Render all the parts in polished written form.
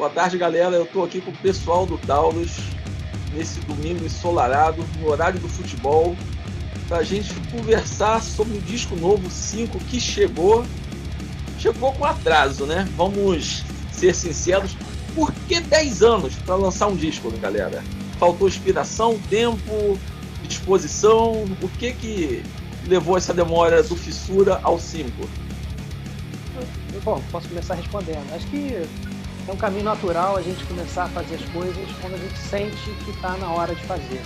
Boa tarde, galera. Eu estou aqui com o pessoal do Taurus nesse domingo ensolarado, no horário do futebol, para a gente conversar sobre o disco novo 5 que chegou com atraso, né? Vamos ser sinceros. Por que 10 anos para lançar um disco, né, galera? Faltou inspiração, tempo, disposição? O que levou essa demora do Fissura ao 5? Bom, posso começar respondendo. Acho que é um caminho natural a gente começar a fazer as coisas quando a gente sente que está na hora de fazer.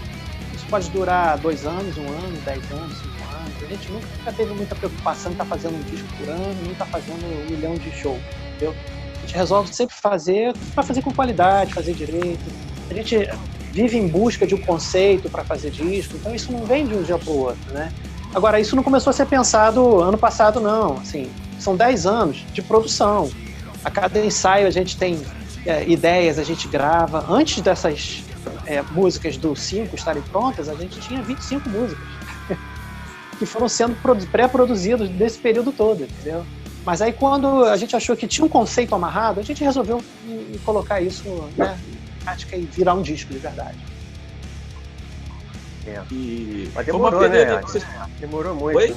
Isso pode durar 2 anos, 1 ano, 10 anos, 5 anos. A gente nunca teve muita preocupação em estar fazendo um disco por ano, nem estar fazendo 1 milhão de shows, entendeu? A gente resolve sempre fazer para fazer com qualidade, fazer direito. A gente vive em busca de um conceito para fazer disco, então isso não vem de um dia para o outro, né? Agora, isso não começou a ser pensado ano passado, não. Assim, são 10 anos de produção. A cada ensaio a gente tem ideias, a gente grava. Antes dessas músicas do 5 estarem prontas, a gente tinha 25 músicas que foram sendo pré-produzidas desse período todo, entendeu? Mas aí quando a gente achou que tinha um conceito amarrado, a gente resolveu colocar isso, né, em prática e virar um disco de verdade. Mas demorou, né? Demorou muito. Oi?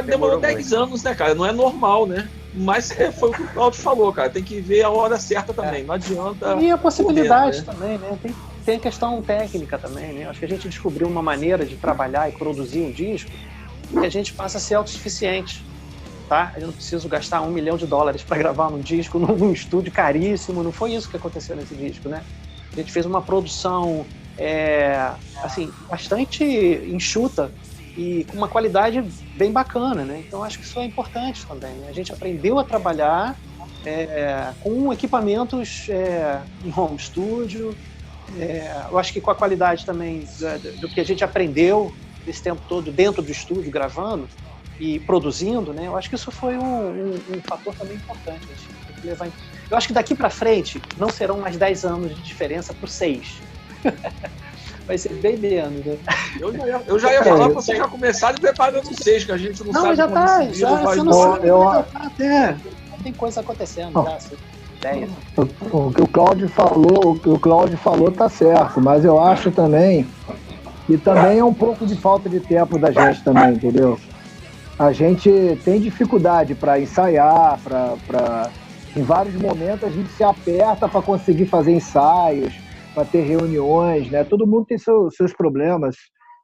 Demorou 10 anos, né, cara? Não é normal, né? Mas foi o que o Claudio falou, cara. Tem que ver a hora certa também. Não adianta. E a possibilidade correr, né? também, né? Tem a questão técnica também, né? Acho que a gente descobriu uma maneira de trabalhar e produzir um disco que a gente passa a ser autossuficiente, tá? Eu não preciso gastar $1 milhão para gravar um disco num estúdio caríssimo. Não foi isso que aconteceu nesse disco, né? A gente fez uma produção assim, bastante enxuta e com uma qualidade bem bacana, né? Então acho que isso é importante também, né? A gente aprendeu a trabalhar com equipamentos em home studio. Eu acho que com a qualidade também do que a gente aprendeu esse tempo todo dentro do estúdio, gravando e produzindo, né? Eu acho que isso foi um fator também importante. A gente tem que levar Eu acho que daqui para frente não serão mais 10 anos de diferença para 6. Vai ser bem menos, né? Eu já ia falar para vocês já começarem preparando 6, que a gente não sabe já como tá, esse já vídeo vai você não sabe, já tá até. Tem coisa acontecendo, já, ideia. O que o Cláudio falou tá certo, mas eu acho também que também é um pouco de falta de tempo da gente também, entendeu? A gente tem dificuldade para ensaiar, em vários momentos a gente se aperta para conseguir fazer ensaios, para ter reuniões, né? Todo mundo tem seus problemas,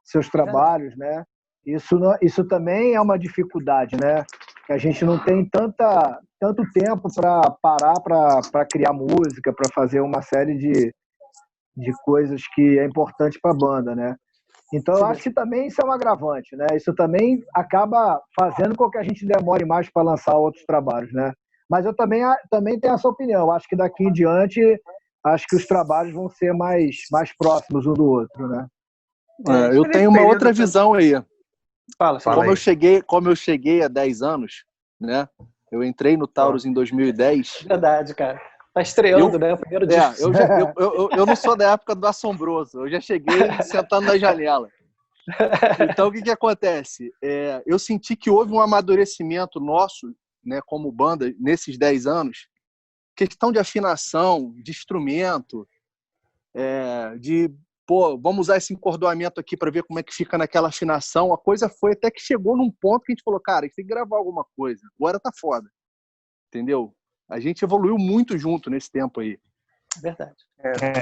seus trabalhos, né? Isso também é uma dificuldade, né? Que a gente não tem tanto tempo para parar para criar música, para fazer uma série de coisas que é importante para a banda, né? Então eu acho que também isso é um agravante, né? Isso também acaba fazendo com que a gente demore mais para lançar outros trabalhos, né? Mas eu também tenho essa opinião. Eu acho que daqui em diante, acho que os trabalhos vão ser mais próximos um do outro, né? Eu tenho uma outra visão aí. Fala Como eu cheguei há 10 anos, né? Eu entrei no Taurus em 2010. Verdade, cara. Tá estreando, né? O primeiro disco. Eu não sou da época do Assombroso. Eu já cheguei sentando na janela. Então, o que acontece? Eu senti que houve um amadurecimento nosso, né, como banda, nesses 10 anos. Questão de afinação, de instrumento, vamos usar esse encordoamento aqui para ver como é que fica naquela afinação. A coisa foi até que chegou num ponto que a gente falou, cara, a gente tem que gravar alguma coisa. Agora tá foda. Entendeu? A gente evoluiu muito junto nesse tempo aí. Verdade.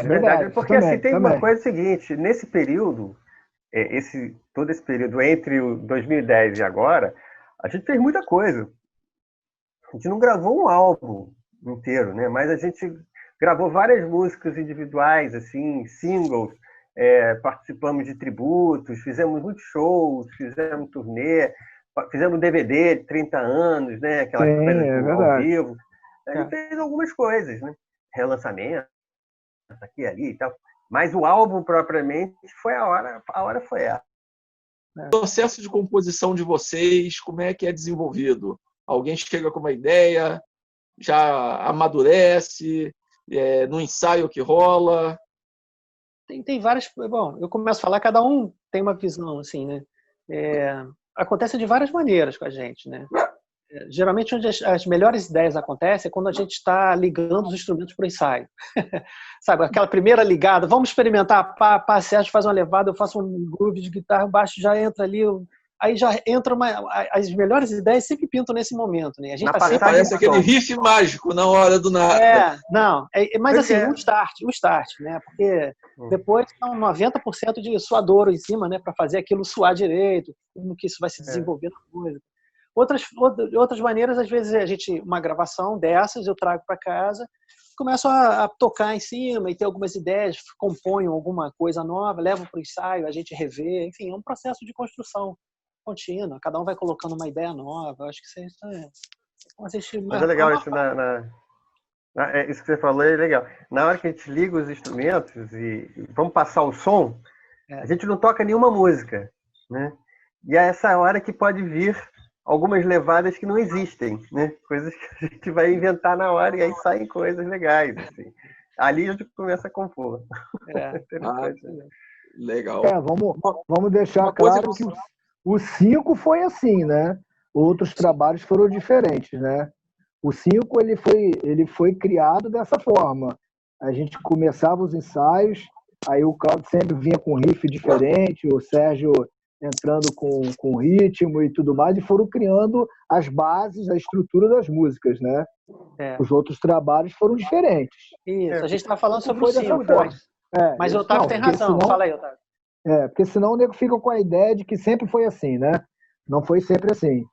Verdade. Porque assim, tem uma coisa seguinte, nesse período, todo esse período entre o 2010 e agora, a gente fez muita coisa. A gente não gravou um álbum inteiro, né? Mas a gente gravou várias músicas individuais, assim, singles, participamos de tributos, fizemos muitos shows, fizemos turnê, fizemos DVD de 30 anos, né? Aquelas coisas ao vivo. A gente fez algumas coisas, né? Relançamento, aqui e ali e tal. Mas o álbum, propriamente, foi a hora foi essa. O processo de composição de vocês, como é que é desenvolvido? Alguém chega com uma ideia, já amadurece, no ensaio que rola? Tem várias... Bom, eu começo a falar, cada um tem uma visão, assim, né? Acontece de várias maneiras com a gente, né? geralmente onde as melhores ideias acontecem é quando a gente está ligando os instrumentos para o ensaio. Sabe, aquela primeira ligada, vamos experimentar, pá, Sérgio faz uma levada, eu faço um groove de guitarra, o baixo já entra ali, aí já entra as melhores ideias sempre pintam nesse momento, né? A gente tá sempre parece aquele riff mágico na hora do nada. Mas assim, um start, né? Porque depois são 90% de suadouro em cima, né? Para fazer aquilo suar direito, como que isso vai se desenvolver na coisa. Outras maneiras, às vezes uma gravação dessas eu trago para casa, começo a tocar em cima e ter algumas ideias, componho alguma coisa nova, levo para o ensaio, a gente revê, enfim, é um processo de construção contínua, cada um vai colocando uma ideia nova, eu acho que isso é... Mas é legal isso, isso que você falou é legal. Na hora que a gente liga os instrumentos e vamos passar o som, a gente não toca nenhuma música, né? E é essa hora que pode vir algumas levadas que não existem, né? Coisas que a gente vai inventar na hora e aí saem coisas legais, assim. Ali a gente começa a compor. Legal. Vamos deixar claro que o 5 foi assim, né? Outros trabalhos foram diferentes, né? O 5 ele foi criado dessa forma. A gente começava os ensaios, aí o Claudio sempre vinha com riff diferente, o Sérgio entrando com ritmo e tudo mais, e foram criando as bases, a estrutura das músicas, né? Os outros trabalhos foram diferentes. Isso, a gente estava falando sobre o 5, mas o Otávio tem razão. Fala aí, Otávio. Porque senão o nego fica com a ideia de que sempre foi assim, né? Não foi sempre assim.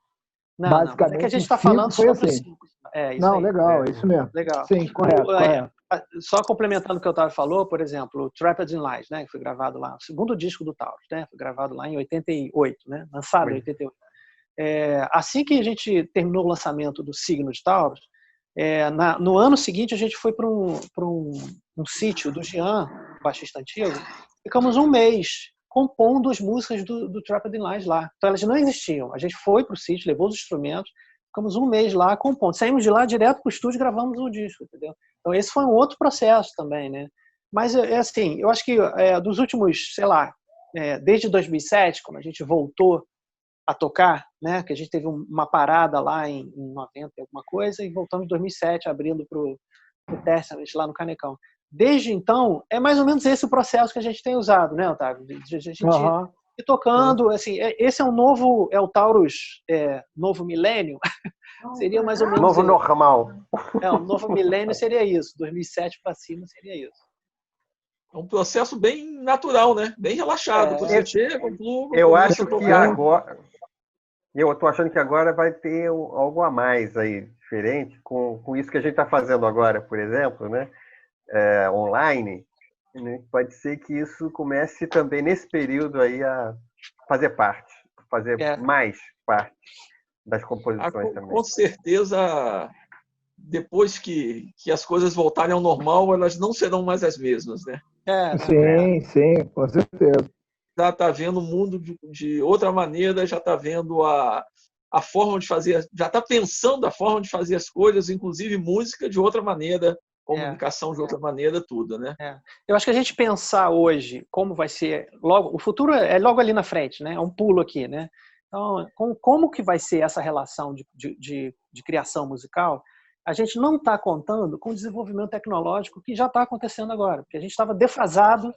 Não, basicamente, é que a gente está falando sobre assim. o 5. Legal, é isso mesmo. Legal. Sim, correto. Só complementando o que o Otávio falou, por exemplo, o Trapped in Lies, né, que foi gravado lá, o segundo disco do Taurus, né, foi gravado lá em 88, né, lançado em 88. Assim que a gente terminou o lançamento do Signo de Taurus, no ano seguinte a gente foi para um sítio do Jean, baixista antigo, ficamos um mês compondo as músicas do Trapped in Lies lá. Então elas não existiam. A gente foi para o sítio, levou os instrumentos, ficamos um mês lá compondo. Saímos de lá direto para o estúdio e gravamos o disco, entendeu? Então esse foi um outro processo também, né? Mas assim, eu acho que dos últimos, sei lá, desde 2007, quando a gente voltou a tocar, né? Que a gente teve uma parada lá em 90 alguma coisa e voltamos em 2007 abrindo para o Testament lá no Canecão. Desde então, é mais ou menos esse o processo que a gente tem usado, né, Otávio? A gente ir tocando, assim, esse é o Taurus novo milênio, seria mais ou menos novo normal. O novo milênio seria isso, 2007 para cima seria isso. É um processo bem natural, né? Bem relaxado. Você chega, conclui. Eu acho que agora... Eu estou achando que agora vai ter algo a mais aí, diferente, com isso que a gente está fazendo agora, por exemplo, né? Online, né? Pode ser que isso comece também nesse período aí a fazer parte, mais parte das composições também. Com certeza, depois que as coisas voltarem ao normal, elas não serão mais as mesmas, né? Sim, com certeza. Já está vendo o mundo de outra maneira, já está vendo a forma de fazer, já está pensando a forma de fazer as coisas, inclusive música de outra maneira, comunicação de outra maneira, tudo, né? Eu acho que a gente pensar hoje como vai ser, o futuro é logo ali na frente, né? É um pulo aqui, né? Então, como que vai ser essa relação de criação musical? A gente não está contando com o desenvolvimento tecnológico que já está acontecendo agora, porque a gente estava defasado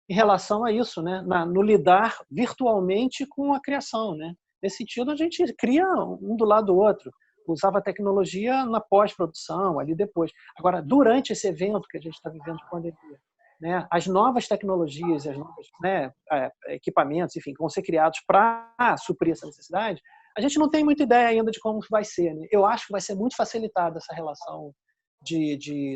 em relação a isso, né? No lidar virtualmente com a criação, né? Nesse sentido, a gente cria um do lado do outro. Usava a tecnologia na pós-produção, ali depois. Agora, durante esse evento que a gente está vivendo de pandemia, né, as novas tecnologias, as novos equipamentos, enfim, que vão ser criados para suprir essa necessidade, a gente não tem muita ideia ainda de como vai ser, né? Eu acho que vai ser muito facilitada essa relação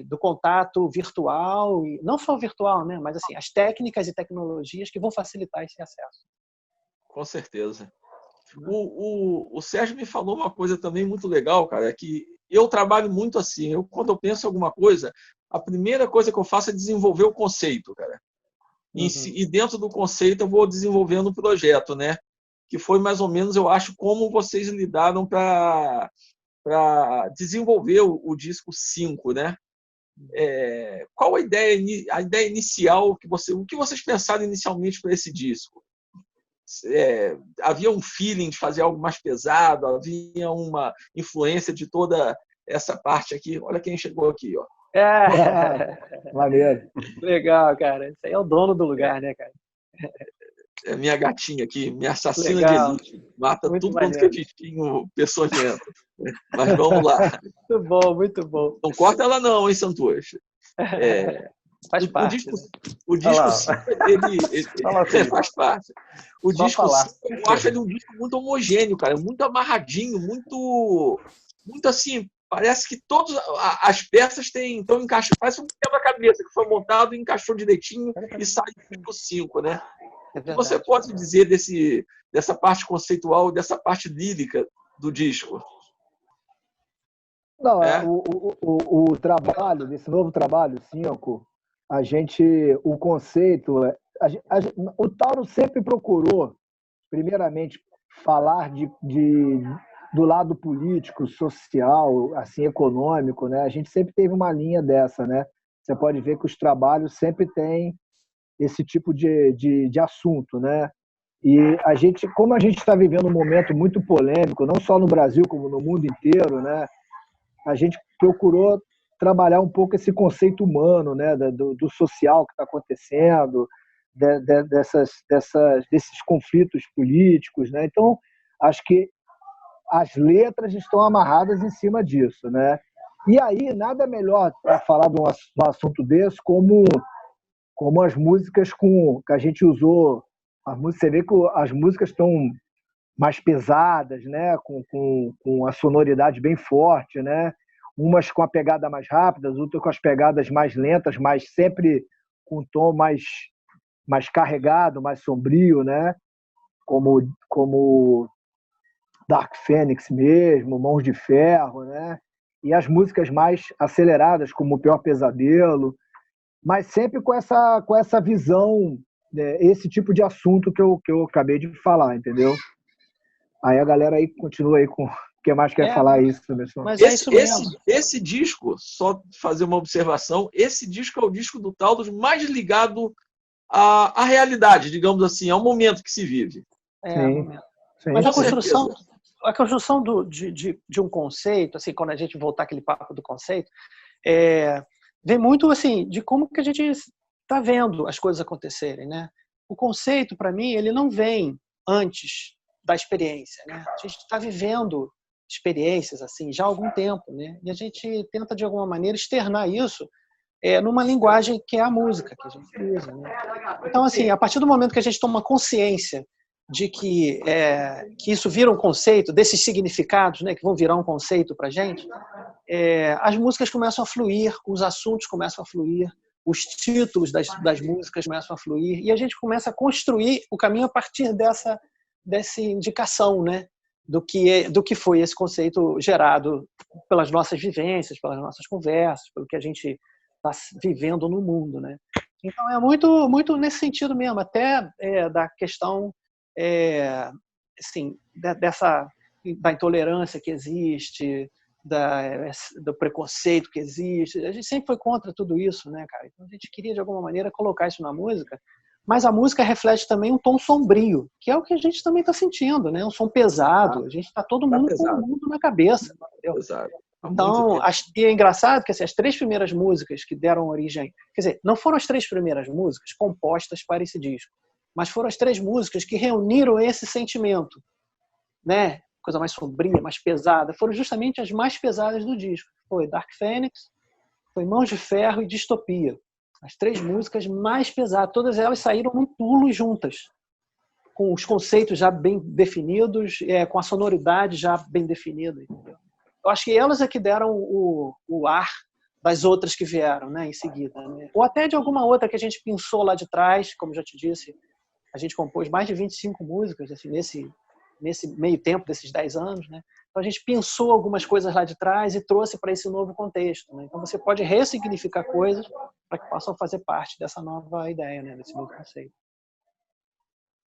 do contato virtual, e não só virtual, né, mas assim, as técnicas e tecnologias que vão facilitar esse acesso. Com certeza. O Sérgio me falou uma coisa também muito legal, cara, que eu trabalho muito assim. Quando eu penso em alguma coisa, a primeira coisa que eu faço é desenvolver o conceito, cara. E dentro do conceito eu vou desenvolvendo o projeto, né? Que foi mais ou menos, eu acho, como vocês lidaram para desenvolver o disco 5, né? Qual a ideia inicial o que vocês pensaram inicialmente para esse disco? havia um feeling de fazer algo mais pesado, havia uma influência de toda essa parte aqui. Olha quem chegou aqui, ó. Maneiro. Legal, cara. Esse aí é o dono do lugar, né, cara? É minha gatinha aqui, minha assassina Legal. de elite. Mata Muito tudo maneiro. quanto que é bichinho peçonhento. Mas vamos lá. Muito bom, muito bom. Não corta ela não, hein, Santos? Faz parte. O disco 5, ele faz parte. O disco 5, eu acho ele um disco muito homogêneo, cara. Muito amarradinho, muito assim, parece que todas as peças estão encaixadas. Parece um quebra-cabeça que foi montado, encaixou direitinho e saiu o disco 5, né? O que você pode dizer dessa parte conceitual, dessa parte lírica do disco? Não, o trabalho, desse novo trabalho, 5, o conceito, o Tauro sempre procurou, primeiramente, falar do lado político, social, assim, econômico, né? A gente sempre teve uma linha dessa, né? Você pode ver que os trabalhos sempre têm esse tipo de assunto, né? E como a gente está vivendo um momento muito polêmico, não só no Brasil, como no mundo inteiro, né? A gente procurou trabalhar um pouco esse conceito humano, né? do social que está acontecendo, desses conflitos políticos, né? Então, acho que as letras estão amarradas em cima disso, né? E aí, nada melhor para falar de um assunto desse como as músicas que a gente usou. Você vê que as músicas estão mais pesadas, né? Com a sonoridade bem forte, né? Umas com a pegada mais rápida, outras com as pegadas mais lentas, mas sempre com um tom mais carregado, mais sombrio, né? Como Dark Phoenix mesmo, Mãos de Ferro, né? E as músicas mais aceleradas, como O Pior Pesadelo, mas sempre com essa visão, né? Esse tipo de assunto que eu acabei de falar, entendeu? Aí a galera aí continua aí com o que mais quer falar isso, pessoal. Mas é isso mesmo. Esse disco, só fazer uma observação, esse disco é o disco do Taurus mais ligado à realidade, digamos assim, ao momento que se vive. Sim. Mas a construção de um conceito, assim, quando a gente voltar aquele papo do conceito, vem muito assim de como que a gente está vendo as coisas acontecerem, né? O conceito, para mim, ele não vem antes da experiência, né? A gente está vivendo experiências assim já há algum tempo, né? E a gente tenta de alguma maneira externar isso numa linguagem que é a música que a gente usa, né? Então, assim, a partir do momento que a gente toma consciência de que isso vira um conceito, desses significados, né, que vão virar um conceito para a gente, as músicas começam a fluir, os assuntos começam a fluir, os títulos das músicas começam a fluir, e a gente começa a construir o caminho a partir dessa indicação, né, do que foi esse conceito gerado pelas nossas vivências, pelas nossas conversas, pelo que a gente está vivendo no mundo, né? Então é muito, muito nesse sentido mesmo, até da questão assim, da intolerância que existe, do preconceito que existe. A gente sempre foi contra tudo isso, né, cara? Então a gente queria de alguma maneira colocar isso na música, mas a música reflete também um tom sombrio, que é o que a gente também está sentindo, né? Um som pesado. A gente está todo mundo com o mundo na cabeça. Entendeu? Então, e é engraçado que assim, as 3 primeiras músicas que deram origem... Quer dizer, não foram as 3 primeiras músicas compostas para esse disco, mas foram as 3 músicas que reuniram esse sentimento, né? Coisa mais sombria, mais pesada. Foram justamente as mais pesadas do disco. Foi Dark Phoenix, foi Mãos de Ferro e Distopia. As 3 músicas mais pesadas. Todas elas saíram num pulo juntas, com os conceitos já bem definidos, com a sonoridade já bem definida. Entendeu? Eu acho que elas é que deram o ar das outras que vieram, né, em seguida. Né? Ou até de alguma outra que a gente pensou lá de trás, como já te disse, a gente compôs mais de 25 músicas assim, nesse meio tempo desses 10 anos. Né? Então a gente pensou algumas coisas lá de trás e trouxe para esse novo contexto. Né? Então você pode ressignificar coisas para que possam fazer parte dessa nova ideia, né, desse novo conceito.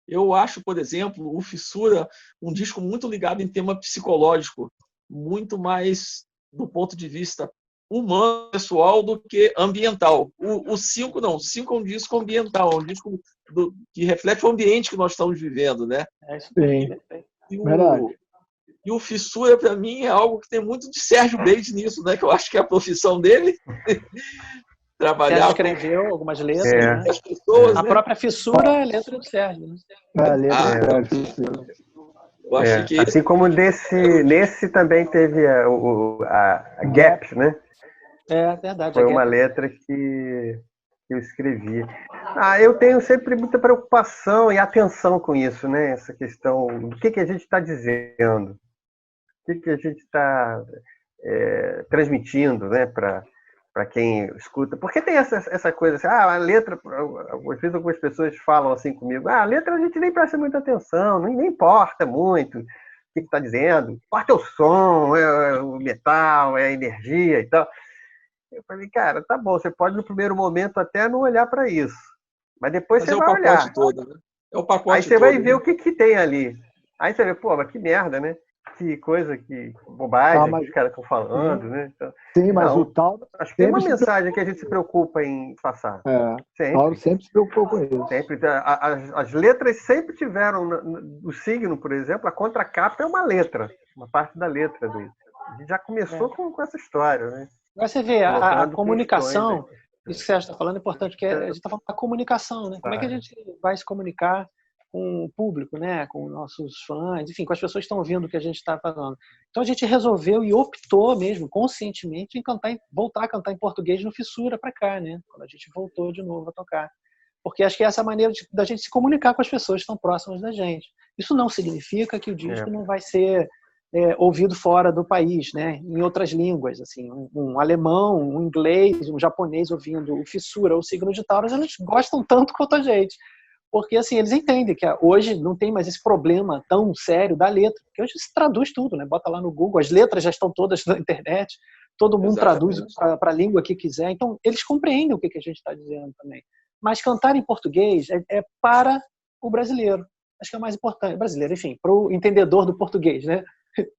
Eu acho, por exemplo, o Fissura um disco muito ligado em tema psicológico, muito mais do ponto de vista humano, pessoal, do que ambiental. O 5 não, o 5 é um disco ambiental, é um disco que reflete o ambiente que nós estamos vivendo, né? É isso aí. E o Fissura, para mim, é algo que tem muito de Sérgio Beide nisso, né? Que eu acho que é a profissão dele. Trabalhar. Sérgio escreveu algumas letras, né? As pessoas, a própria Fissura é letra do Sérgio. Né? A letra do Sérgio. Eu achei que assim como nesse também teve a Gap, né? É verdade. Foi uma letra que eu escrevi. Eu tenho sempre muita preocupação e atenção com isso, né? Essa questão do que a gente está dizendo, o que a gente está transmitindo, né? Para quem escuta. Porque tem essa coisa assim, a letra, às vezes algumas pessoas falam assim comigo, a letra a gente nem presta muita atenção, nem importa muito o que está dizendo, importa o som, o metal, a energia e tal. Eu falei, cara, tá bom, você pode no primeiro momento até não olhar para isso, mas depois você vai olhar. Todo, né? É o pacote aí você todo, vai ver né? o que tem ali. Aí você vê, pô, mas que merda, né? Que coisa, que bobagem que os caras estão falando, né? Então, sim, mas o Tauro... Acho que tem uma mensagem que a gente se preocupa em passar. Tauro sempre se preocupou com isso. Sempre. As letras sempre tiveram, o signo, por exemplo, a contracapa é uma letra, uma parte da letra dele. A gente já começou com essa história, né? Agora você vê, a comunicação, isso que você está falando é importante, porque a gente está falando da comunicação, né? Como é que a gente vai se comunicar com o público, né? Com nossos fãs, enfim, com as pessoas que estão ouvindo o que a gente está falando. Então a gente resolveu e optou mesmo, conscientemente, em voltar a cantar em português no Fissura para cá, né? Quando a gente voltou de novo a tocar. Porque acho que essa é a maneira da gente se comunicar com as pessoas que estão próximas da gente. Isso não significa que o disco não vai ser ouvido fora do país, né? Em outras línguas, assim, um alemão, um inglês, um japonês ouvindo o Fissura, o signo de Tauro, eles gostam tanto quanto a gente, porque assim eles entendem que hoje não tem mais esse problema tão sério da letra, porque hoje se traduz tudo, né? Bota lá no Google, as letras já estão todas na internet, todo mundo traduz para a língua que quiser, então eles compreendem o que a gente está dizendo também. Mas cantar em português é para o brasileiro, acho que é o mais importante, brasileiro, enfim, para o entendedor do português, né?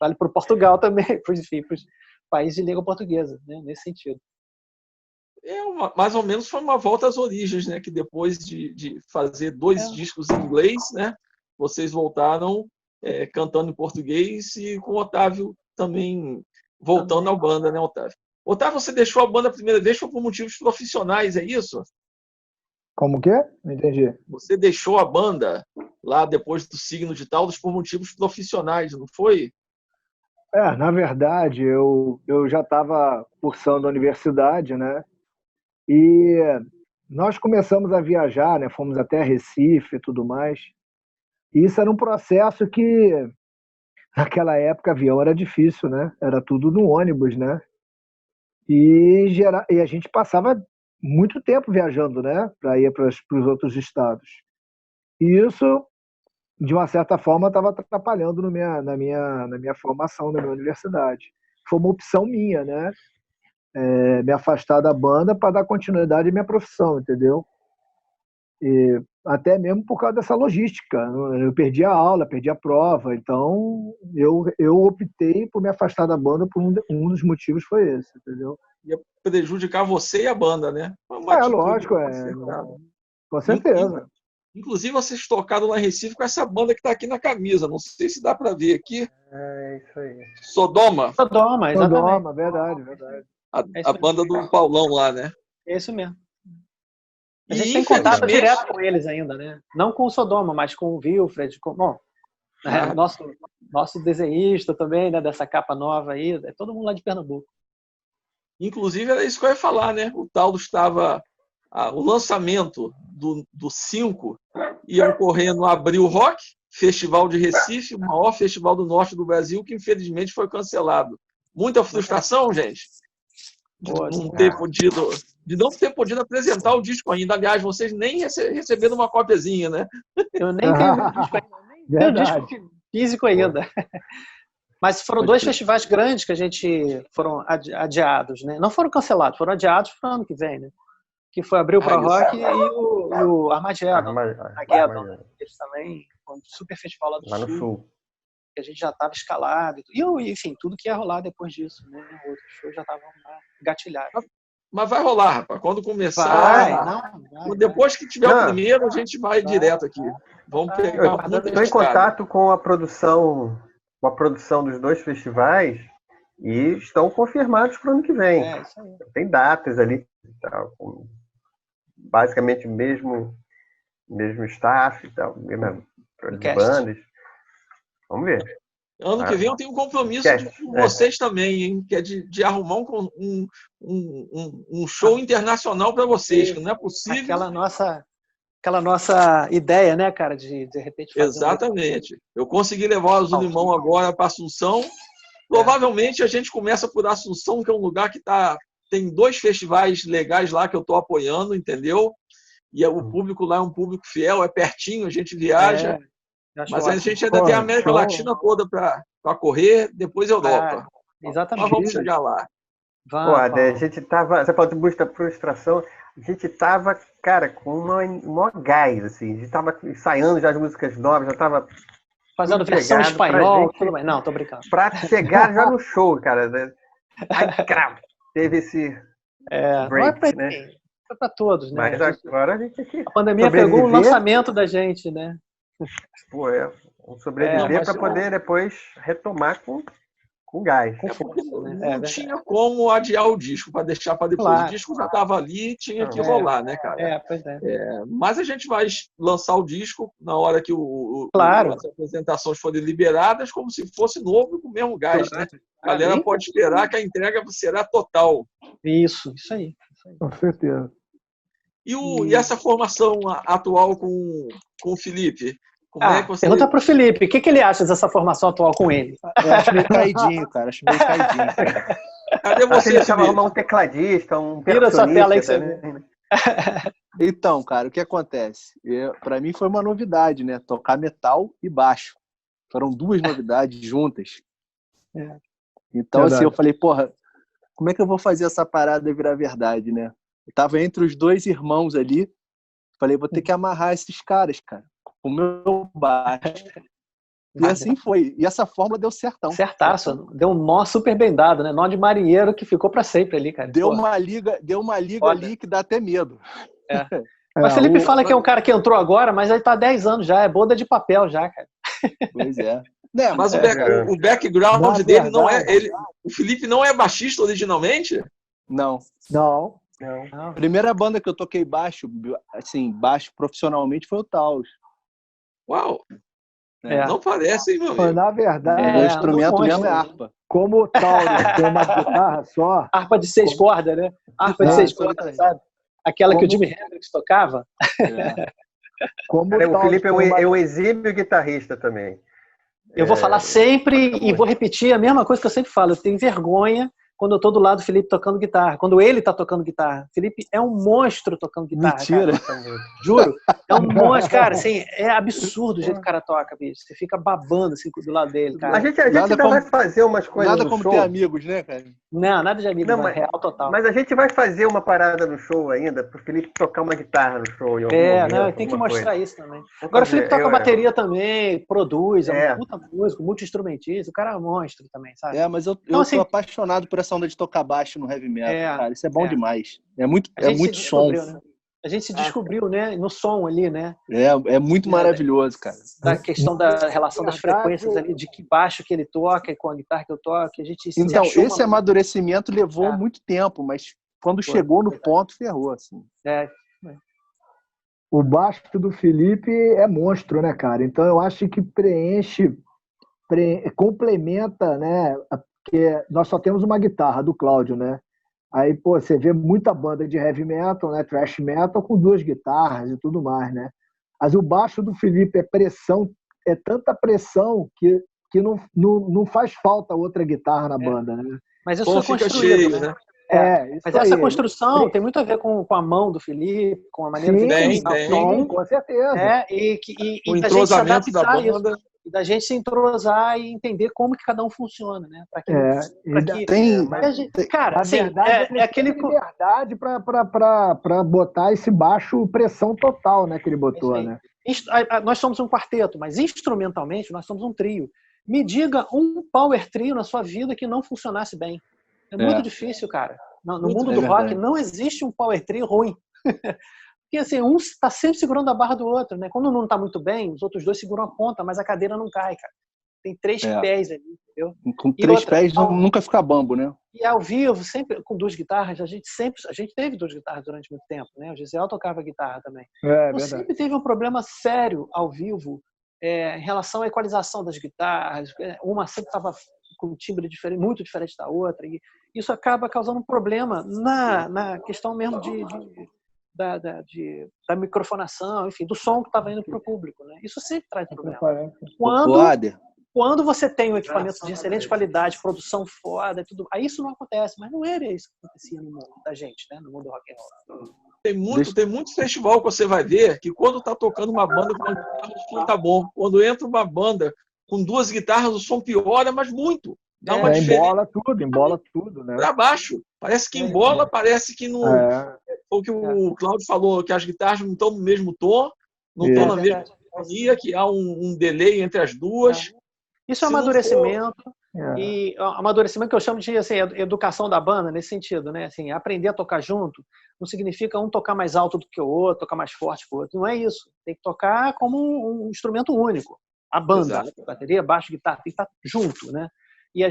Vale para o Portugal também, para os países de língua portuguesa, né? Nesse sentido. Mais ou menos foi uma volta às origens, né? Que depois de fazer 2 discos em inglês, né? Vocês voltaram cantando em português e com o Otávio também voltando à banda, né, Otávio? Otávio, você deixou a banda a primeira vez por motivos profissionais, é isso? Como que é? Não entendi. Você deixou a banda lá depois do signo de Taurus por motivos profissionais, não foi? Na verdade, eu já estava cursando a universidade, né? E nós começamos a viajar, né? Fomos até Recife e tudo mais. E isso era um processo que, naquela época, avião era difícil, né? Era tudo no ônibus, né? E a gente passava muito tempo viajando, né? Para ir para os outros estados. E isso, de uma certa forma, estava atrapalhando na minha formação, na minha universidade. Foi uma opção minha, né? Me afastar da banda para dar continuidade à minha profissão, entendeu? E até mesmo por causa dessa logística. Eu perdi a aula, perdi a prova, então eu optei por me afastar da banda por um dos motivos foi esse, entendeu? Ia prejudicar você e a banda, né? Lógico, com certeza. Inclusive, vocês tocaram lá em Recife com essa banda que está aqui na camisa. Não sei se dá para ver aqui. É isso aí. Sodoma, exatamente. Sodoma, verdade. A banda do Paulão lá, né? É isso mesmo. A gente tem contato direto com eles ainda, né? Não com o Sodoma, mas com o Wilfred. Nosso desenhista também, né? Dessa capa nova aí. É todo mundo lá de Pernambuco. Inclusive, era isso que eu ia falar, né? O Taurus estava... o lançamento do 5 ia ocorrer no Abril Rock, Festival de Recife, o maior festival do norte do Brasil, que infelizmente foi cancelado. Muita frustração, gente, de não ter podido apresentar o disco ainda. Aliás, vocês nem receberam uma cópiazinha, né? Eu nem tenho o disco ainda. Nem tenho disco físico ainda. Mas foram 2 festivais grandes que a gente foram adiados, né? Não foram cancelados, foram adiados para o ano que vem, né? Que foi Abril Pro Rock e o Armageddon. Eles também, foi um super festival lá do Sul. Que a gente já estava escalado. E, enfim, tudo que ia rolar depois disso, né? Outros shows já estavam gatilhados. Mas vai rolar, rapaz. Quando começar, vai. Depois que tiver o primeiro, a gente vai direto aqui. Vamos pegar Eu estou em contato com a produção dos 2 festivais e estão confirmados para o ano que vem. Isso aí. Tem datas ali, tá, basicamente mesmo staff, tal, mesmas bandas. Vamos ver. Ano que vem eu tenho um compromisso com vocês também, hein? Que é de arrumar um show internacional para vocês, que não é possível. Aquela nossa ideia, né, cara, de repente fazer. Exatamente. Eu consegui levar o Zulimão agora para Assunção. Provavelmente a gente começa por Assunção, que é um lugar que tem 2 festivais legais lá que eu estou apoiando, entendeu? E o público lá é um público fiel, é pertinho, a gente viaja. Mas a gente ainda tem a América Latina toda para correr, depois Europa. Exatamente. Mas vamos chegar lá. A gente tava, você falou de muita frustração, a gente tava, cara, com um gás, assim, a gente tava ensaiando já as músicas novas, já tava fazendo versão espanhol, tudo bem. Não, tô brincando. Pra chegar já no show, cara. Aí, cravo, teve esse break, né? Foi pra todos, né? Mas agora a gente aqui... A pandemia pegou o lançamento da gente, né? Pô, vamos sobreviver para poder depois retomar com gás. Não tinha como adiar o disco para deixar para depois. O disco já estava ali, tinha que rolar, né, cara? Pois é. Mas a gente vai lançar o disco na hora que as apresentações forem liberadas, como se fosse novo com o mesmo gás, né? A galera pode esperar que a entrega será total. Isso aí. Com certeza. E essa formação atual com o Felipe? Pergunta pro Felipe, o que ele acha dessa formação atual com ele? Eu acho meio caidinho, cara. Cadê você? Ele estava arrumando um tecladista, um Vira sua tela aí que você vê. Então, cara, o que acontece? Para mim foi uma novidade, né? Tocar metal e baixo. Foram 2 novidades juntas. Então, assim, eu falei, porra, como é que eu vou fazer essa parada virar verdade, né? Eu tava entre os 2 irmãos ali. Falei, vou ter que amarrar esses caras, cara. O meu baixo. E assim foi. E essa fórmula deu certão. Certaço. Deu um nó super bem dado, né? Nó de marinheiro que ficou pra sempre ali, cara. Deu uma liga ali que dá até medo. Mas Felipe fala que é um cara que entrou agora, mas ele tá há 10 anos já. É boda de papel já, cara. Pois é. Mas o background dele não é... O Felipe não é baixista originalmente? Não. A primeira banda que eu toquei baixo, assim, baixo profissionalmente foi o Taos. Uau! Não parece, hein, meu amigo? Na verdade, o instrumento mesmo é harpa. Como o Taurus tem uma guitarra só... Harpa de 6 cordas, né? Harpa de 6 cordas, sabe? Aquela que o Jimi Hendrix tocava. O Felipe é um exímio guitarrista também. Eu vou falar sempre e vou repetir a mesma coisa que eu sempre falo. Eu tenho vergonha quando eu tô do lado do Felipe tocando guitarra. Quando ele tá tocando guitarra. Felipe é um monstro tocando guitarra. Mentira. Cara. Juro. É um monstro, cara. Assim, é absurdo o jeito que o cara toca, bicho. Você fica babando assim do lado dele, cara. A gente ainda vai fazer umas coisas nada no como show. Ter amigos, né, cara? Não, nada de amigo, mas real total. Mas a gente vai fazer uma parada no show ainda, pro Felipe tocar uma guitarra no show. Tem que mostrar isso também. Agora o Felipe toca bateria também, produz, é um puta músico, multi-instrumentista, o cara é um monstro também, sabe? Mas eu sou apaixonado por essa onda de tocar baixo no heavy metal, cara. Isso é bom demais. É muito som. Né? A gente se descobriu, né? No som ali, né? É muito maravilhoso, cara. Da questão da relação das frequências ali, de que baixo que ele toca e com a guitarra que eu toco. A gente então, esse amadurecimento levou muito tempo, mas quando chegou no ponto, ferrou, assim. O baixo do Felipe é monstro, né, cara? Então eu acho que complementa, né? Porque nós só temos uma guitarra do Cláudio, né? Aí, pô, você vê muita banda de heavy metal, né? Thrash metal com 2 guitarras e tudo mais, né? Mas o baixo do Felipe é tanta pressão que não faz falta outra guitarra na banda, né? Mas isso foi construído, né? Mas essa construção tem muito a ver com a mão do Felipe, com a maneira que ele tem, com certeza. E o entrosamento da banda. E da gente se entrosar e entender como que cada um funciona, né? Cara, assim, é aquele liberdade para botar esse baixo pressão total, né, que ele botou, né? Nós somos um quarteto, mas instrumentalmente nós somos um trio. Me diga um power trio na sua vida que não funcionasse bem. É muito difícil, cara. No mundo do rock não existe um power trio ruim. Porque assim, um está sempre segurando a barra do outro, né? Quando não está muito bem, os outros dois seguram a ponta, mas a cadeira não cai, cara. Tem 3 pés ali, entendeu? Com 3 pés nunca fica bambo, né? E ao vivo, sempre com 2 guitarras, a gente teve 2 guitarras durante muito tempo, né? O Gisele tocava guitarra também. Então, sempre teve um problema sério ao vivo em relação à equalização das guitarras. Uma sempre estava com um timbre diferente, muito diferente da outra. E isso acaba causando um problema na questão mesmo da microfonação, enfim, do som que estava indo para o público, né? Isso sempre traz problema. Quando você tem um equipamento de excelente qualidade, produção foda, tudo, aí isso não acontece, mas não era isso que acontecia no mundo da gente, né? No mundo rock and roll. Tem muito festival que você vai ver que quando tá tocando uma banda com uma guitarra, o som tá bom. Quando entra uma banda com 2 guitarras, o som piora, mas muito. Dá uma diferença. Embola tudo, né? Para baixo. Parece que embola, parece que não. O que o Cláudio falou, que as guitarras não estão no mesmo tom, não estão na mesma sintonia, que há um delay entre as duas. Isso é amadurecimento. E amadurecimento que eu chamo de assim, educação da banda, nesse sentido, né? Assim, aprender a tocar junto não significa um tocar mais alto do que o outro, tocar mais forte que o outro. Não é isso. Tem que tocar como um instrumento único. A banda, bateria, baixo, guitarra, tem que estar junto, né? E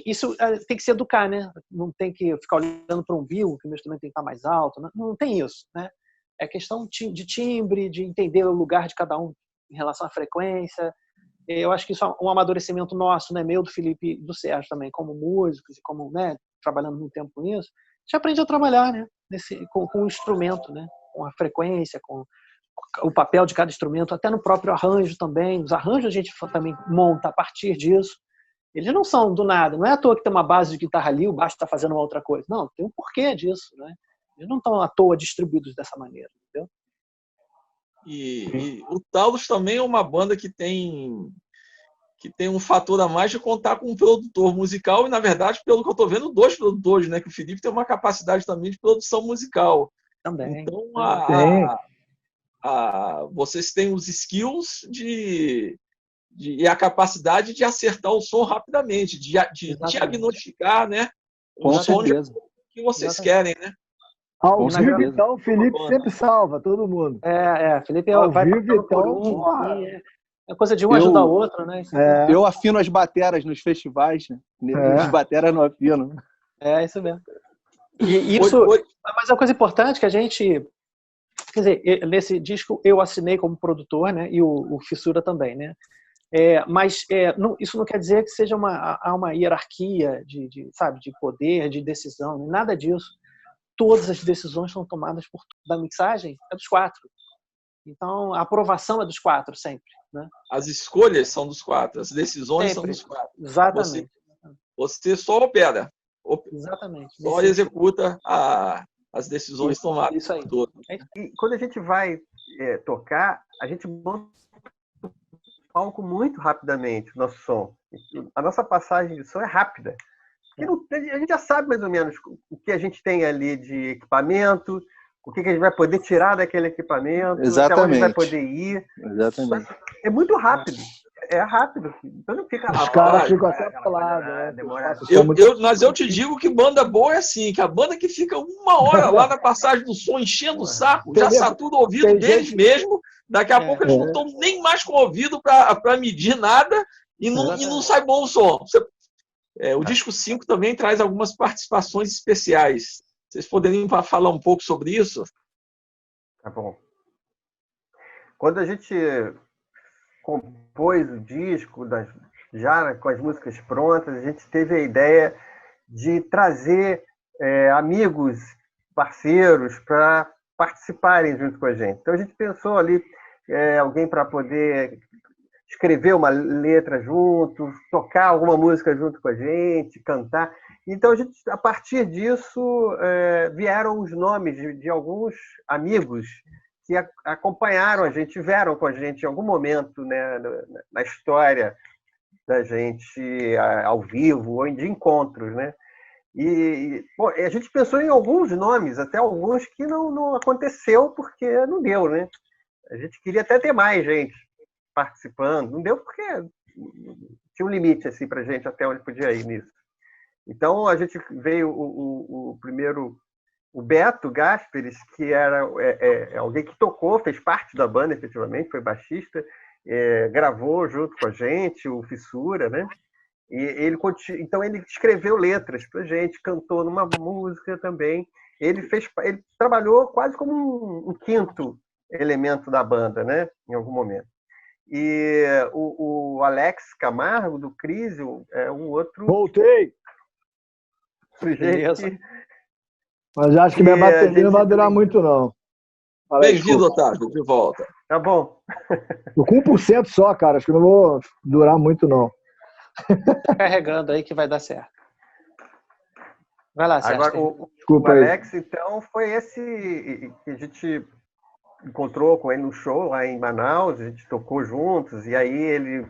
isso tem que se educar, né? Não tem que ficar olhando para um umbigo, que o meu instrumento tem que estar mais alto. Não tem isso, né? É questão de timbre, de entender o lugar de cada um em relação à frequência. Eu acho que isso é um amadurecimento nosso, né? Meu, do Felipe e do Sérgio também, como músicos e como, né, trabalhando muito tempo com isso. A gente aprende a trabalhar, né? Com o instrumento, né? Com a frequência, com o papel de cada instrumento, até no próprio arranjo também. Os arranjos a gente também monta a partir disso. Eles não são do nada. Não é à toa que tem uma base de guitarra ali, o baixo está fazendo uma outra coisa. Não, tem um porquê disso, né? Eles não estão à toa distribuídos dessa maneira, entendeu? E o Talos também é uma banda que tem um fator a mais de contar com um produtor musical e, na verdade, pelo que eu estou vendo, 2 produtores, né? Que o Felipe tem uma capacidade também de produção musical. Também. Então, vocês têm os skills e a capacidade de acertar o som rapidamente, de diagnosticar, né, o som que vocês querem, né? Ao vivo, então, o Felipe sempre salva todo mundo. Felipe ao vivo, então, é coisa de um ajudar o outro, né? Eu afino as bateras nos festivais, né? As bateras não afinam. É isso mesmo. Mas é uma coisa importante que a gente... Quer dizer, nesse disco eu assinei como produtor, né? E o Fissura também, né? Mas isso não quer dizer que seja uma hierarquia de poder, de decisão, nada disso. Todas as decisões são tomadas da mixagem dos 4. Então, a aprovação é dos 4 sempre, né? As escolhas são dos 4, as decisões são dos 4. Exatamente. Você só opera. Exatamente. Só executa as decisões tomadas. Isso aí. E quando a gente vai tocar, a gente monta o palco muito rapidamente, o nosso som. A nossa passagem de som é rápida. Porque a gente já sabe mais ou menos o que a gente tem ali de equipamento, o que a gente vai poder tirar daquele equipamento, até onde vai poder ir. Exatamente. É muito rápido. É rápido. Então não fica... Os caras ficam até falados, né? Mas eu te digo que banda boa é assim, que a banda que fica 1 hora lá na passagem do som, enchendo o saco, já satura o ouvido deles mesmo, daqui a pouco eles não estão nem mais com o ouvido para medir nada e não sai bom o som. O disco 5 também traz algumas participações especiais. Vocês poderiam falar um pouco sobre isso? Tá bom. Quando a gente compôs o disco, já com as músicas prontas, a gente teve a ideia de trazer amigos, parceiros, para participarem junto com a gente. Então a gente pensou ali alguém para poder escrever uma letra junto, tocar alguma música junto com a gente, cantar. Então, a partir disso, vieram os nomes de alguns amigos que acompanharam a gente, tiveram com a gente em algum momento, né, na história da gente ao vivo ou de encontros, né? E a gente pensou em alguns nomes, até alguns que não aconteceu porque não deu, né? A gente queria até ter mais gente participando, não deu porque tinha um limite assim para a gente até onde podia ir nisso. Então, a gente veio o primeiro, o Beto Gasperes, que era alguém que tocou, fez parte da banda, efetivamente, foi baixista, gravou junto com a gente, o Fissura, né? E então ele escreveu letras pra gente, cantou numa música também. Ele trabalhou quase como um quinto elemento da banda, né? Em algum momento. E o Alex Camargo, do Crisium, é um outro... Voltei! Sujeito que... Mas acho que minha bateria não vai durar muito, não. Bem-vindo, Otávio, de volta. Tá bom. Tô com 1% só, cara. Acho que não vou durar muito, não. Tá carregando aí que vai dar certo. Vai lá, Sérgio. Agora, o Alex, então, foi esse que a gente encontrou com ele no show lá em Manaus, a gente tocou juntos, e aí ele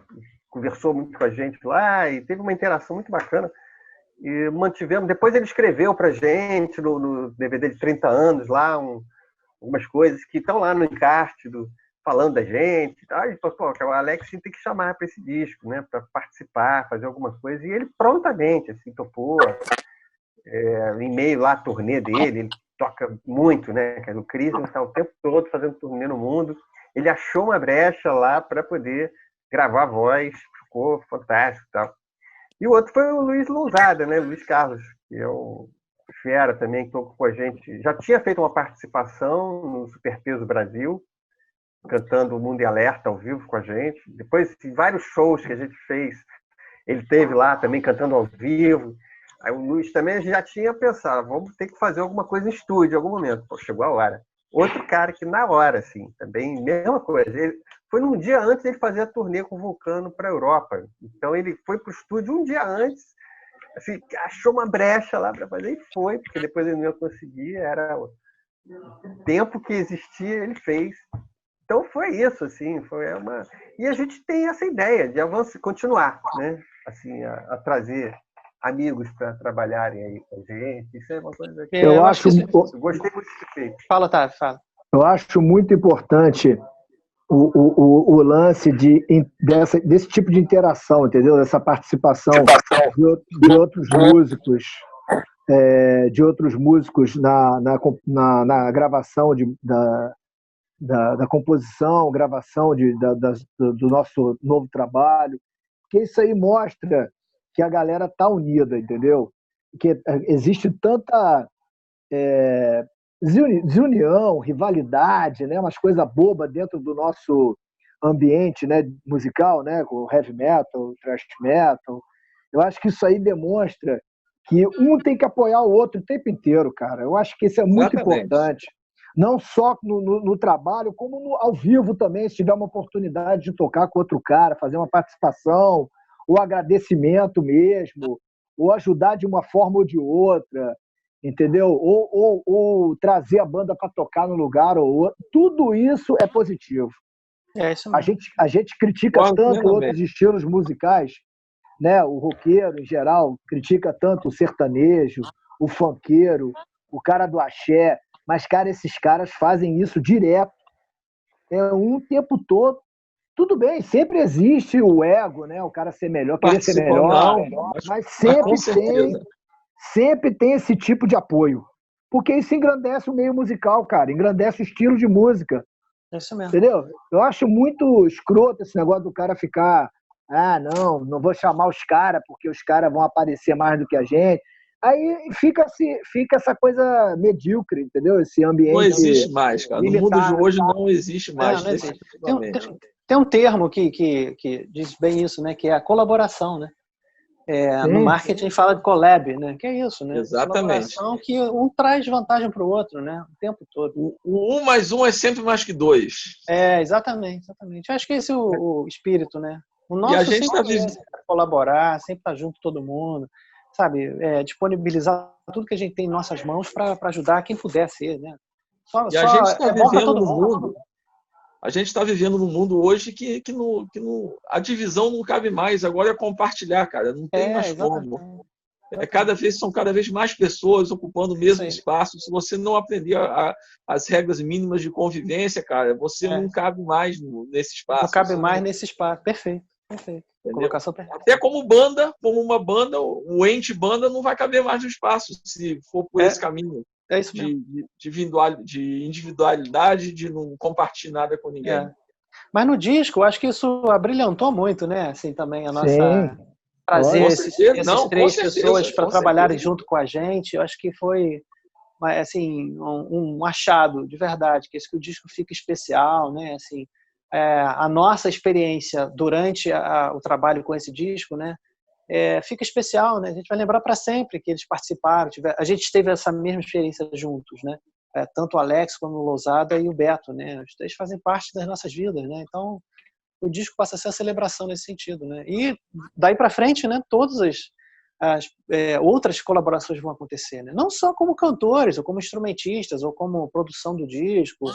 conversou muito com a gente lá, e teve uma interação muito bacana. E mantivemos. Depois ele escreveu pra gente no DVD de 30 anos lá, algumas coisas que estão lá no encarte falando da gente. Aí, pô, o Alex tem que chamar para esse disco, né, para participar, fazer alguma coisa. E ele prontamente assim, topou. Em meio lá à turnê dele, ele toca muito, né? O Crisium está o tempo todo fazendo turnê no mundo. Ele achou uma brecha lá para poder gravar a voz, ficou fantástico e tal. E o outro foi o Luiz Lousada, né? Luiz Carlos, que é um fera também, que tocou com a gente. Já tinha feito uma participação no Superpeso Brasil, cantando O Mundo em Alerta ao vivo com a gente. Depois, em vários shows que a gente fez, ele teve lá também cantando ao vivo. Aí o Luiz também já tinha pensado, vamos ter que fazer alguma coisa em estúdio em algum momento. Pô, chegou a hora. Outro cara que na hora, assim, também, mesma coisa. Foi num dia antes ele fazer a turnê com o Vulcano para a Europa. Então ele foi para o estúdio um dia antes, assim, achou uma brecha lá para fazer e foi, porque depois ele não ia conseguir, era o tempo que existia, ele fez. Então foi isso, assim, E a gente tem essa ideia de continuar, né? Assim, a trazer amigos para trabalharem aí com a gente. Isso é uma coisa que eu gostei muito de feito. Fala, Otávio, fala. Eu acho muito importante o lance desse tipo de interação, entendeu? Dessa participação de outros músicos, de outros músicos na gravação da composição, gravação do nosso novo trabalho, porque isso aí mostra que a galera tá unida, entendeu? Que existe tanta desunião, rivalidade, né? Umas coisas bobas dentro do nosso ambiente, né, musical, né, com heavy metal, thrash metal. Eu acho que isso aí demonstra que um tem que apoiar o outro o tempo inteiro, cara. Eu acho que isso é muito importante. Não só no trabalho, como ao vivo também, se tiver uma oportunidade de tocar com outro cara, fazer uma participação, ou agradecimento mesmo, ou ajudar de uma forma ou de outra, entendeu? Ou trazer a banda para tocar no lugar ou outro. Tudo isso é positivo. Isso mesmo. A gente critica tanto outros estilos musicais, né? O roqueiro, em geral, critica tanto o sertanejo, o funkeiro, o cara do axé, mas, cara, esses caras fazem isso direto, um tempo todo. Tudo bem, sempre existe o ego, né? O cara ser melhor, querer ser melhor, mas sempre tem esse tipo de apoio. Porque isso engrandece o meio musical, cara, engrandece o estilo de música. Isso mesmo. Entendeu? Eu acho muito escroto esse negócio do cara ficar, não vou chamar os caras porque os caras vão aparecer mais do que a gente. Aí fica essa coisa medíocre, entendeu? Esse ambiente. Não existe mais, cara. No mundo de hoje não existe mais. Não existe. Tem um termo que diz bem isso, né? Que é a colaboração, né? No marketing fala de collab, né? Que é isso, né? Exatamente. Colaboração que um traz vantagem para o outro, né? O tempo todo. O 1 mais 1 é sempre mais que 2. Exatamente. Eu acho que esse é o espírito, né? O nosso e a gente sempre colaborar, sempre estar junto todo mundo, sabe? Disponibilizar tudo que a gente tem em nossas mãos para ajudar quem puder ser, né? A gente está vivendo no mundo. A gente está vivendo num mundo hoje que a divisão não cabe mais. Agora é compartilhar, cara. Não tem mais como. São cada vez mais pessoas ocupando o mesmo espaço. Se você não aprender as regras mínimas de convivência, cara, você não cabe mais nesse espaço. Não cabe mais nesse espaço. Perfeito. Colocação perfeita. Até como uma banda, o ente banda não vai caber mais no espaço se for por esse caminho. É isso mesmo. De individualidade, de não compartilhar nada com ninguém. Mas no disco, eu acho que isso abrilhantou muito, né? Assim, também a nossa... Sim. Trazer esses três pessoas para trabalharem junto com a gente, eu acho que foi assim, um achado de verdade, que esse que o disco fica especial, né? Assim, a nossa experiência durante o trabalho com esse disco, né? Fica especial, né? A gente vai lembrar para sempre que eles participaram. A gente teve essa mesma experiência juntos, né? Tanto o Alex como o Lousada e o Beto, né? Os três fazem parte das nossas vidas, né? Então o disco passa a ser a celebração nesse sentido, né? E daí para frente, né? Todas as outras colaborações vão acontecer, né? Não só como cantores, ou como instrumentistas, ou como produção do disco,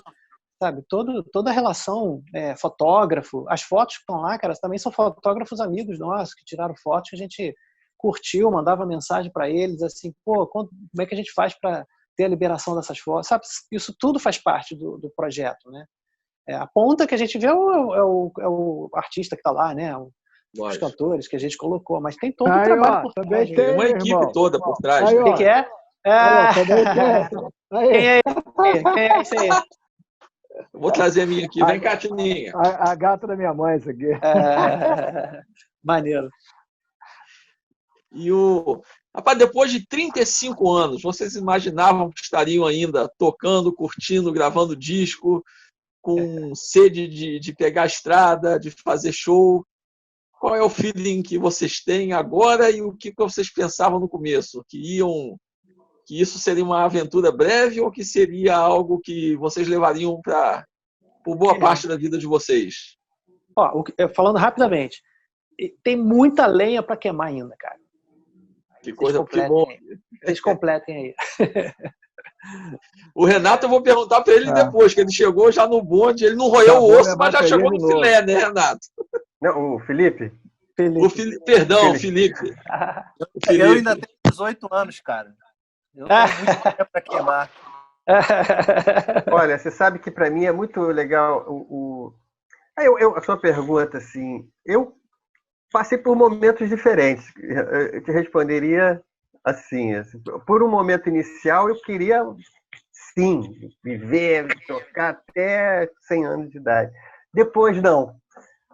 sabe? Toda a relação, fotógrafo, as fotos que estão lá, cara, também são fotógrafos amigos nossos que tiraram fotos que a gente curtiu, mandava mensagem para eles, assim, pô, como é que a gente faz para ter a liberação dessas fotos, sabe? Isso tudo faz parte do projeto, né? A ponta que a gente vê é o artista que está lá, né? Os cantores que a gente colocou, mas tem todo o trabalho por trás. Tem uma equipe toda por trás. Aí, né? O que é? Quem é esse aí? Eu vou trazer a minha aqui. Vem cá, Tininha. A gata da minha mãe, isso aqui. Maneiro. E Rapaz, depois de 35 anos, vocês imaginavam que estariam ainda tocando, curtindo, gravando disco, com sede de pegar a estrada, de fazer show? Qual é o feeling que vocês têm agora e o que vocês pensavam no começo? Que isso seria uma aventura breve ou que seria algo que vocês levariam por boa parte da vida de vocês? Falando rapidamente, tem muita lenha para queimar ainda, cara. Que coisa, que bom. Vocês completem aí. O Renato, eu vou perguntar para ele depois, que ele chegou já no bonde, ele não roeu o osso, mas já chegou no filé, né, Renato? Não, o Felipe? Perdão, o Felipe. Eu ainda tenho 18 anos, cara. Eu tenho muito tempo para queimar. Olha, você sabe que para mim é muito legal a sua pergunta, assim, eu passei por momentos diferentes. Eu te responderia assim, por um momento inicial eu queria, sim, viver, tocar até 100 anos de idade. Depois não.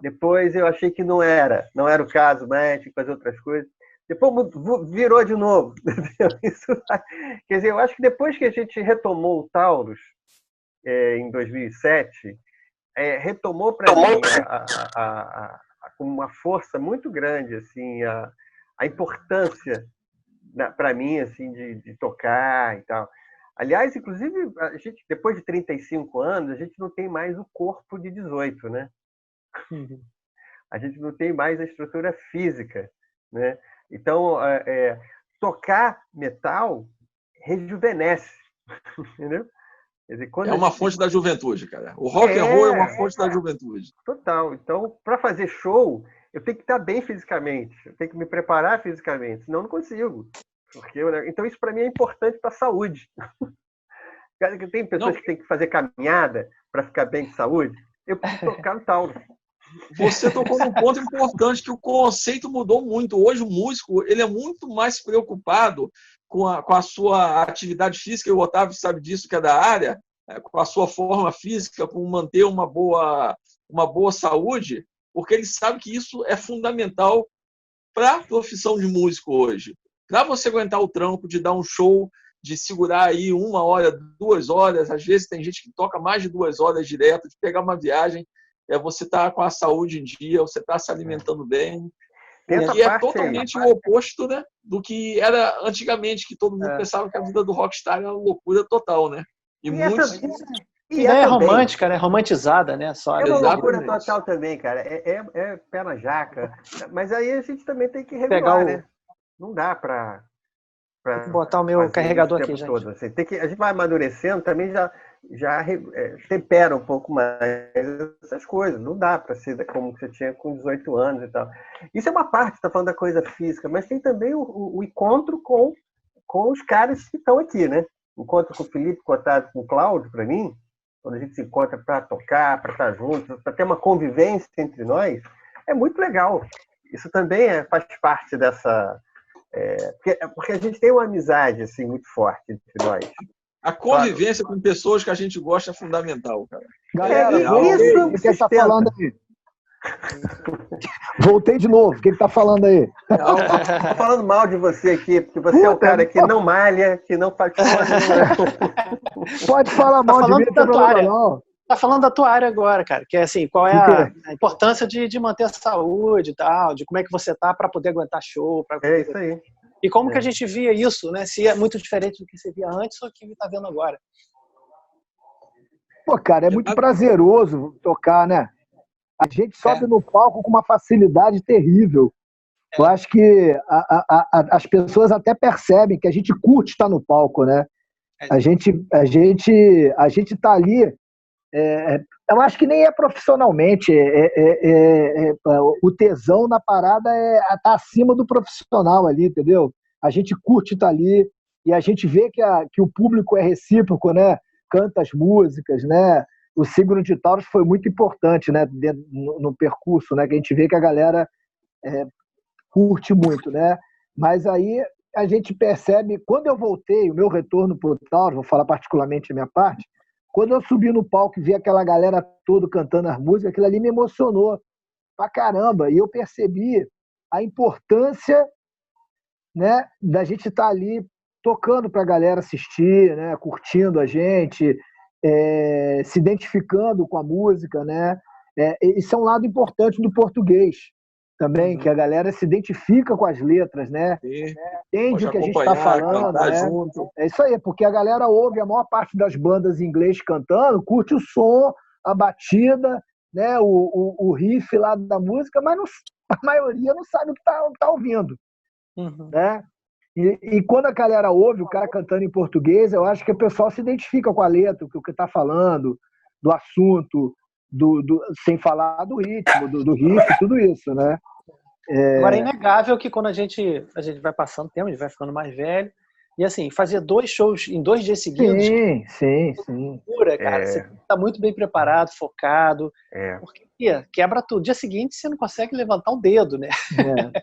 Depois eu achei que não era o caso, mas tinha que fazer outras coisas. Depois virou de novo. Quer dizer, eu acho que depois que a gente retomou o Taurus, em 2007, retomou para mim com uma força muito grande assim, a importância para mim assim, de tocar e tal. Aliás, inclusive, a gente, depois de 35 anos, a gente não tem mais o corpo de 18, né? A gente não tem mais a estrutura física, né? Então, tocar metal rejuvenesce, entendeu? Quer dizer, é uma fonte da juventude, cara. O rock and roll é uma fonte da juventude. Total. Então, para fazer show, eu tenho que estar bem fisicamente, eu tenho que me preparar fisicamente, senão eu não consigo. Então, isso para mim é importante para a saúde. Tem pessoas que têm que fazer caminhada para ficar bem de saúde. Eu preciso tocar no Tauro. Você tocou num ponto importante, que o conceito mudou muito. Hoje o músico ele é muito mais preocupado com a sua atividade física, e o Otávio sabe disso, que é da área, com a sua forma física, com manter uma boa saúde, porque ele sabe que isso é fundamental para a profissão de músico hoje. Para você aguentar o tranco de dar um show, de segurar aí 1 hora, 2 horas, às vezes tem gente que toca mais de 2 horas direto, de pegar uma viagem, você está com a saúde em dia, você está se alimentando bem. E é totalmente o oposto, né, do que era antigamente, que todo mundo pensava que a vida do rockstar era uma loucura total, né? É romântica, né? Romantizada, né? É uma loucura total também, cara. É pé na jaca. Mas aí a gente também tem que regular, né? Não dá para botar o meu carregador aqui, gente. Todo, assim. A gente vai amadurecendo, também já tempera um pouco mais essas coisas. Não dá para ser como você tinha com 18 anos e tal. Isso é uma parte, está falando da coisa física, mas tem também o encontro com os caras que estão aqui, né? O encontro com o Felipe, com o Otávio, com o Cláudio, para mim, quando a gente se encontra para tocar, para estar juntos, para ter uma convivência entre nós, é muito legal. isso também faz parte dessa... porque a gente tem uma amizade assim, muito forte entre nós. A convivência com pessoas que a gente gosta é fundamental, cara. Galera, isso o que ele tá falando aí? Voltei de novo. O que ele tá falando aí? Tô falando mal de você aqui, porque você é o cara que não malha, que não faz Pode falar mal de mim, não tem problema não. Tá falando da tua área agora, cara, que é assim, qual é a importância de manter a saúde e tal, de como é que você tá para poder aguentar show. É isso aí. E como que a gente via isso, né? Se é muito diferente do que você via antes ou o que tá vendo agora. Pô, cara, é muito prazeroso tocar, né? A gente sobe no palco com uma facilidade terrível. Eu acho que as pessoas até percebem que a gente curte estar no palco, né? A gente tá ali. Eu acho que nem é profissionalmente. O tesão na parada tá acima do profissional ali, entendeu? A gente curte estar ali e a gente vê que o público é recíproco, né? Canta as músicas, né? O signo de Taurus foi muito importante, né? No percurso, né? Que a gente vê que a galera curte muito, né? Mas aí a gente percebe, quando eu voltei, o meu retorno para o Taurus, vou falar particularmente a minha parte, quando eu subi no palco e vi aquela galera toda cantando as músicas, aquilo ali me emocionou pra caramba. E eu percebi a importância, né, da gente estar ali tocando pra galera assistir, né, curtindo a gente, se identificando com a música, né? Isso é um lado importante do português também, que a galera se identifica com as letras, né? Entende o que a gente está falando, né? Junto. É isso aí, porque a galera ouve a maior parte das bandas em inglês cantando, curte o som, a batida, né? O riff lá da música, mas a maioria não sabe o que tá ouvindo, né? E quando a galera ouve o cara cantando em português, eu acho que o pessoal se identifica com a letra, com o que está falando, do assunto, sem falar do ritmo, do riff, tudo isso, né? Agora, é inegável que quando a gente vai passando tempo, a gente vai ficando mais velho, e assim, fazer 2 shows em 2 dias seguidos... Sim. Pura, cara. Você tá muito bem preparado, focado, porque quebra tudo. Dia seguinte você não consegue levantar um dedo, né?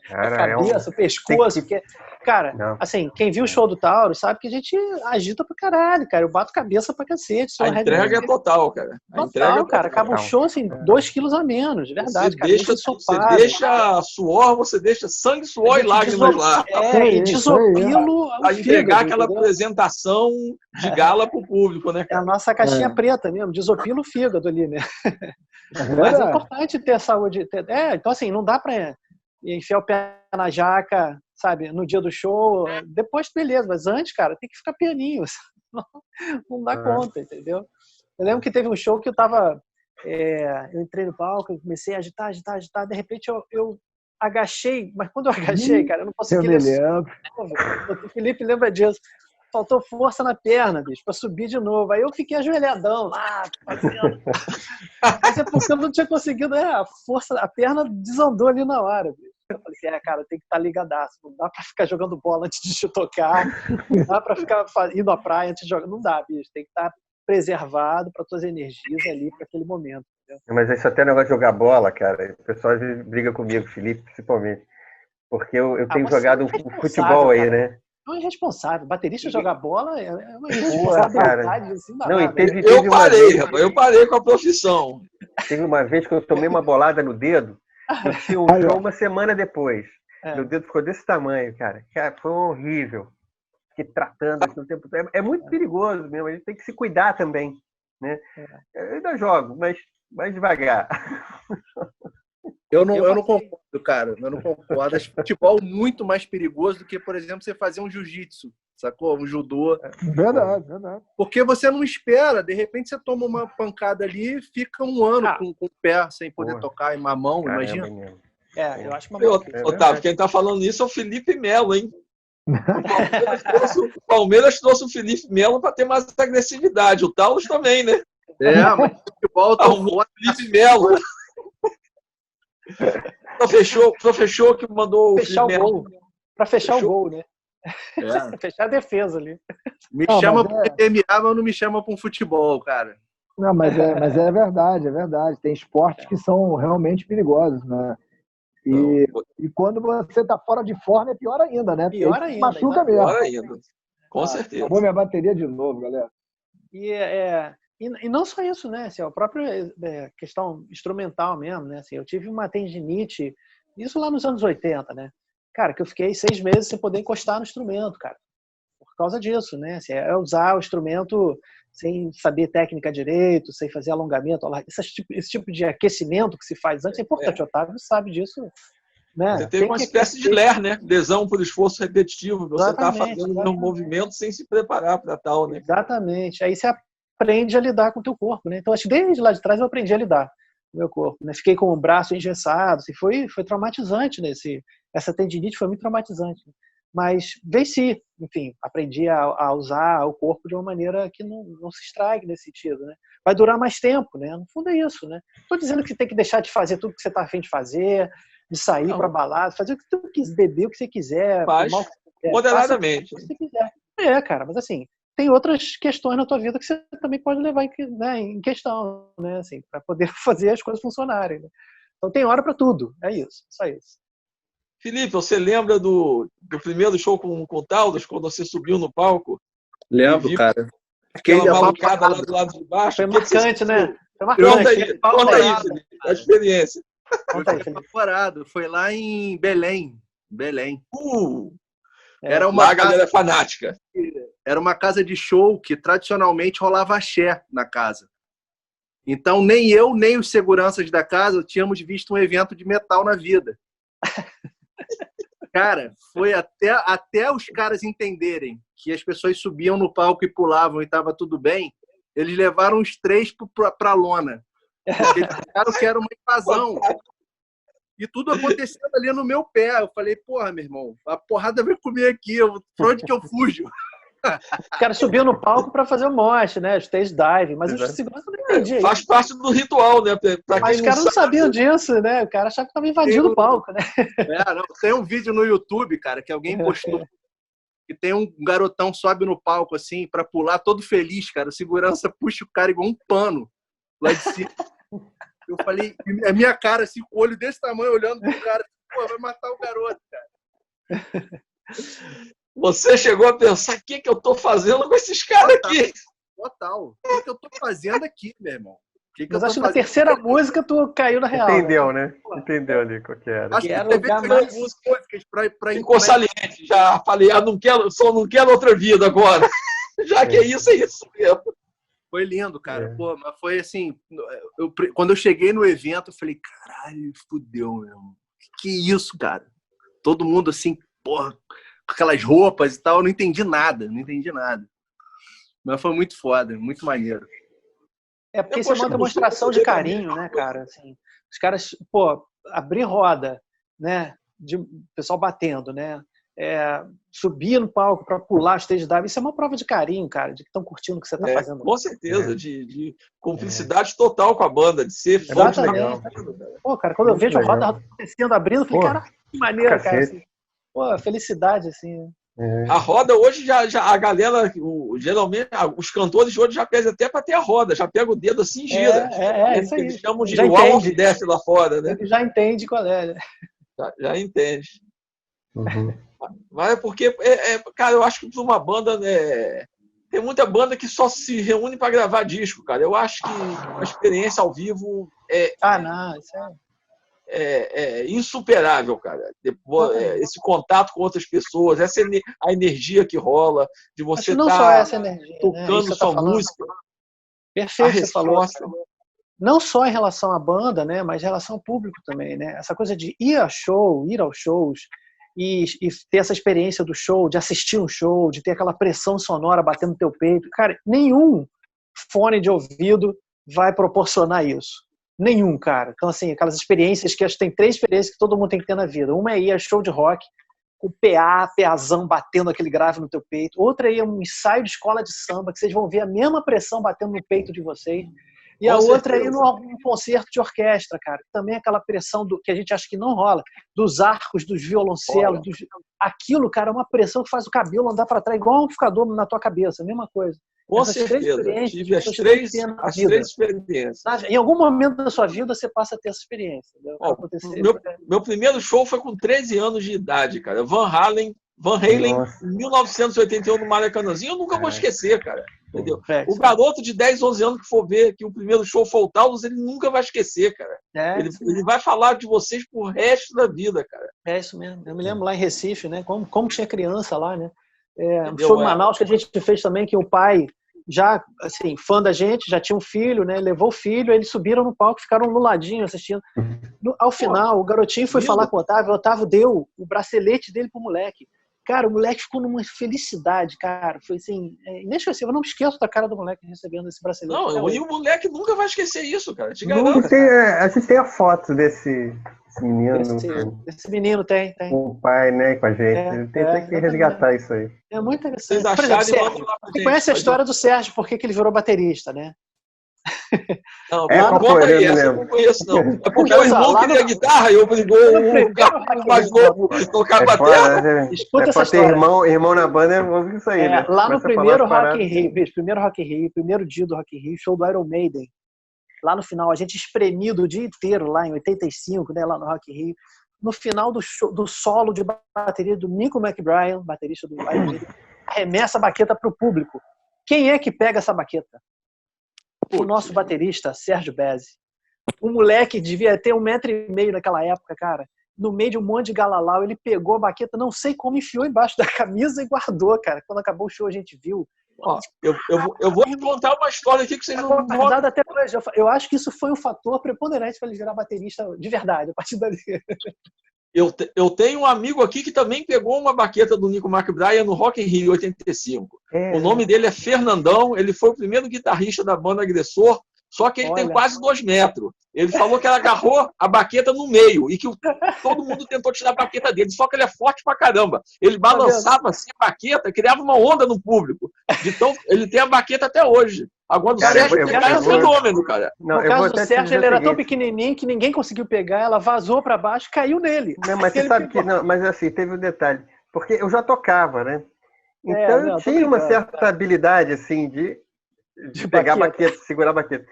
Cara, a cabeça, o pescoço, porque... Cara, assim, quem viu o show do Taurus sabe que a gente agita pra caralho, cara. Eu bato cabeça pra cacete. A entrega é total, cara. Total, cara. Acaba um show, assim, 2 quilos a menos, de verdade. Você deixa suor, você deixa sangue, suor e lágrimas lá. E desopilo a entregar aquela apresentação de gala pro público, né, cara? É a nossa caixinha preta mesmo, desopila o fígado ali, né? Mas é importante ter saúde. Então, assim, não dá pra enfiar o pé na jaca, sabe, no dia do show. Depois, beleza, mas antes, cara, tem que ficar pianinho. Não dá conta, entendeu? Eu lembro que teve um show que eu tava... eu entrei no palco, eu comecei a agitar, de repente eu agachei, mas quando eu agachei, cara, eu não consegui... O Felipe lembra disso. Faltou força na perna, bicho, pra subir de novo. Aí eu fiquei ajoelhadão lá, fazendo. Mas é porque eu não tinha conseguido, a perna desandou ali na hora, bicho. Eu falei, cara, tem que estar ligadaço. Não dá pra ficar jogando bola antes de te tocar. Não dá pra ficar indo à praia antes de jogar. Não dá, bicho. Tem que estar preservado para tuas energias ali para aquele momento. Entendeu? Mas isso até negócio de jogar bola, cara. O pessoal briga comigo, Felipe, principalmente. Porque eu tenho jogado um futebol aí, né? Não é irresponsável. Baterista jogar bola é uma irresponsabilidade. Assim, Eu parei com a profissão. Teve uma vez que eu tomei uma bolada no dedo, eu tinha um show uma semana depois. Meu dedo ficou desse tamanho, cara. Foi horrível. Fiquei tratando assim, o tempo todo. É muito perigoso mesmo. A gente tem que se cuidar também, né? Eu ainda jogo, mas mais devagar. Eu não concordo, cara. Eu não concordo. Acho futebol muito mais perigoso do que, por exemplo, você fazer um jiu-jitsu, sacou? Um judô. Verdade. Porque você não espera. De repente você toma uma pancada ali e fica um ano com o pé sem poder tocar em uma mão, imagina. Eu acho uma Otávio, quem tá falando isso é o Felipe Melo, hein? O Palmeiras trouxe o Felipe Melo para ter mais agressividade. O Taurus também, né? Mas o futebol tá o Felipe Melo. Professor que mandou fechar o gol. Para fechar o gol, né? Fechar a defesa ali. Me chama para MMA, mas não me chama para um futebol, cara. Não, mas é verdade. Tem esportes que são realmente perigosos, né? E quando você tá fora de forma é pior ainda, né? Pior ainda. Machuca mesmo. Pior ainda. Com certeza. Acabou minha bateria de novo, galera. E não só isso, né? Assim, a própria questão instrumental mesmo, né? Assim, eu tive uma tendinite, isso lá nos anos 80, né? Cara, que eu fiquei 6 meses sem poder encostar no instrumento, cara. Por causa disso, né? Assim, é usar o instrumento sem saber técnica direito, sem fazer alongamento. Esse tipo de aquecimento que se faz antes é importante. O Otávio sabe disso. Né? Você teve uma espécie de LER, né? Lesão por esforço repetitivo. Você está fazendo um movimento sem se preparar para tal, né? Exatamente. Aí você aprende a lidar com o teu corpo, né? Então, acho que desde lá de trás eu aprendi a lidar com o meu corpo, né? Fiquei com o braço engessado, assim, foi traumatizante, né? Essa tendinite foi muito traumatizante. Mas venci, enfim, aprendi a usar o corpo de uma maneira que não se estrague nesse sentido, né? Vai durar mais tempo, né? No fundo é isso, né? Estou dizendo que você tem que deixar de fazer tudo que você está a fim de fazer, de sair para balada, fazer o que tu quiser, beber o que você quiser, faz tomar o que você quiser, moderadamente. O que você quiser. Cara, mas assim, tem outras questões na tua vida que você também pode levar em questão, né? Assim, para poder fazer as coisas funcionarem. Né? Então tem hora para tudo, é isso, só isso. Felipe, você lembra do primeiro show com o Taldas, quando você subiu no palco? Lembro, cara. Aquela malucada lá do lado de baixo. Foi marcante, né? Foi marcante. Conta aí, Felipe, a experiência. Eu fiquei apavorado. Foi lá em Belém. Era lá a galera é fanática. Era uma casa de show que tradicionalmente rolava axé na casa. Então, nem eu, nem os seguranças da casa tínhamos visto um evento de metal na vida. Cara, foi até os caras entenderem que as pessoas subiam no palco e pulavam e estava tudo bem, eles levaram os 3 para a lona. Porque eles acharam que era uma invasão. E tudo acontecendo ali no meu pé. Eu falei, porra, meu irmão, a porrada vai comer aqui. Pra onde que eu fujo? O cara subiu no palco para fazer o mosh, né? Stage dive, mas os seguranças não entendiam. Faz parte do ritual, né? Mas os caras não sabiam disso, né? O cara achava que estava invadindo o palco, né? Tem um vídeo no YouTube, cara, que alguém postou. E tem um garotão sobe no palco, assim, para pular todo feliz, cara. O segurança puxa o cara igual um pano lá de cima. Eu falei, a minha cara, assim, com o olho desse tamanho, olhando pro cara, pô, vai matar o garoto, cara. Você chegou a pensar, o que eu tô fazendo com esses caras aqui? Total. O que eu tô fazendo aqui, meu irmão? Mas acho que na terceira música tu caiu na real. Entendeu, né? Entendeu ali qual que era. Acho que era teve mais músicas pra ficou saliente. Já falei, só não quero outra vida agora. Já que é isso mesmo. Foi lindo, cara. Pô, mas foi assim, quando eu cheguei no evento, eu falei, caralho, fudeu, meu irmão. Que isso, cara? Todo mundo assim, porra, com aquelas roupas e tal, eu não entendi nada. Mas foi muito foda, muito maneiro. É porque isso é uma demonstração de carinho, né, cara? Assim, os caras, pô, abrir roda, né? De pessoal batendo, né? Subir no palco para pular stage dive, isso é uma prova de carinho, cara, de que estão curtindo o que você está fazendo. Com certeza, de cumplicidade total com a banda, de ser fã de legal. Pô, cara, quando eu vejo roda acontecendo, abrindo, eu falei, cara, que maneiro, cara. Assim, pô, felicidade, assim. A roda hoje já a galera, geralmente, os cantores hoje já pedem até para ter a roda, já pega o dedo assim e gira. Isso aí. Eles chamam de wall of death lá fora, né? Ele já entende qual é, né? Já entende. Mas é porque, cara, eu acho que para uma banda, né, tem muita banda que só se reúne para gravar disco, cara. Eu acho que a experiência ao vivo é insuperável, cara. Esse contato com outras pessoas, a energia que rola, de você estar tocando sua música. Perfeito, você falou. Não só em relação à banda, né, mas em relação ao público também, né? Essa coisa de ir aos shows e ter essa experiência do show, de assistir um show, de ter aquela pressão sonora batendo no teu peito. Cara, nenhum fone de ouvido vai proporcionar isso. Nenhum, cara. Então, assim, aquelas experiências que acho que tem 3 experiências que todo mundo tem que ter na vida. Uma é ir a show de rock, com PAzão batendo aquele grave no teu peito. Outra é um ensaio de escola de samba, que vocês vão ver a mesma pressão batendo no peito de vocês. E a outra aí num concerto de orquestra, cara. Também aquela pressão que a gente acha que não rola, dos arcos, dos violoncelos. Aquilo, cara, é uma pressão que faz o cabelo andar para trás, igual um amplificador na tua cabeça, a mesma coisa. Com certeza. Tive as três experiências. Em algum momento da sua vida, você passa a ter essa experiência. Meu primeiro show foi com 13 anos de idade, cara. Van Halen, em 1981, no Maracanãzinho. Eu nunca vou esquecer, cara. Entendeu? O garoto de 10, 11 anos que for ver que o primeiro show foi o Taurus, ele nunca vai esquecer, cara. Ele vai falar de vocês pro resto da vida, cara. É isso mesmo. Eu me lembro lá em Recife, né? Como tinha criança lá, né? Um show em Manaus que a gente fez também, que o pai, já, assim, fã da gente, já tinha um filho, né? Levou o filho, eles subiram no palco, ficaram no ladinho assistindo. Ao final, o garotinho foi falar com o Otávio deu o bracelete dele pro moleque. Cara, o moleque ficou numa felicidade, cara. Foi assim, inesquecível. Eu não me esqueço da cara do moleque recebendo esse bracelete. Não, e o moleque nunca vai esquecer isso, cara. Te garanto. A gente tem a foto desse menino. Esse menino tem. Com o pai, né, com a gente. Ele tem que resgatar isso aí. É muito interessante. Por exemplo, você conhece a história do Sérgio, por que ele virou baterista, né? Não, eu não conheço, não. É porque o irmão queria guitarra e obrigou o cara mais novo a tocar bateria. Escuta essa história. Irmão na banda, ouve isso aí, né? Lá no primeiro Rock in Rio, primeiro dia do Rock in Rio, show do Iron Maiden. Lá no final, a gente espremido o dia inteiro, lá em 85, né, lá no Rock in Rio. No final do solo de bateria do Nico McBride, baterista do Iron Maiden, arremessa a baqueta para o público. Quem é que pega essa baqueta? O nosso baterista, Sérgio Bezzi. O moleque devia ter 1,5 metros naquela época, cara. No meio de um monte de galalau, ele pegou a baqueta, não sei como, enfiou embaixo da camisa e guardou, cara. Quando acabou o show, a gente viu. Ó, eu vou te contar uma história aqui que vocês não vão... Até hoje. Eu acho que isso foi um fator preponderante para ele virar baterista de verdade, a partir dali. Eu tenho um amigo aqui que também pegou uma baqueta do Nico McBride no Rock in Rio 85. O nome dele é Fernandão, ele foi o primeiro guitarrista da banda Agressor, só que ele tem quase 2 metros. Ele falou que ela agarrou a baqueta no meio e que todo mundo tentou tirar a baqueta dele, só que ele é forte pra caramba. Ele balançava assim a baqueta, criava uma onda no público. Então, ele tem a baqueta até hoje. Agora o Sérgio é um fenômeno, cara. No caso do Sérgio, ele era tão pequenininho que ninguém conseguiu pegar, ela vazou pra baixo, caiu nele. Não, mas você sabe que não, mas assim, teve um detalhe, porque eu já tocava, né? Então eu tinha uma certa habilidade assim de pegar a baqueta, segurar a baqueta.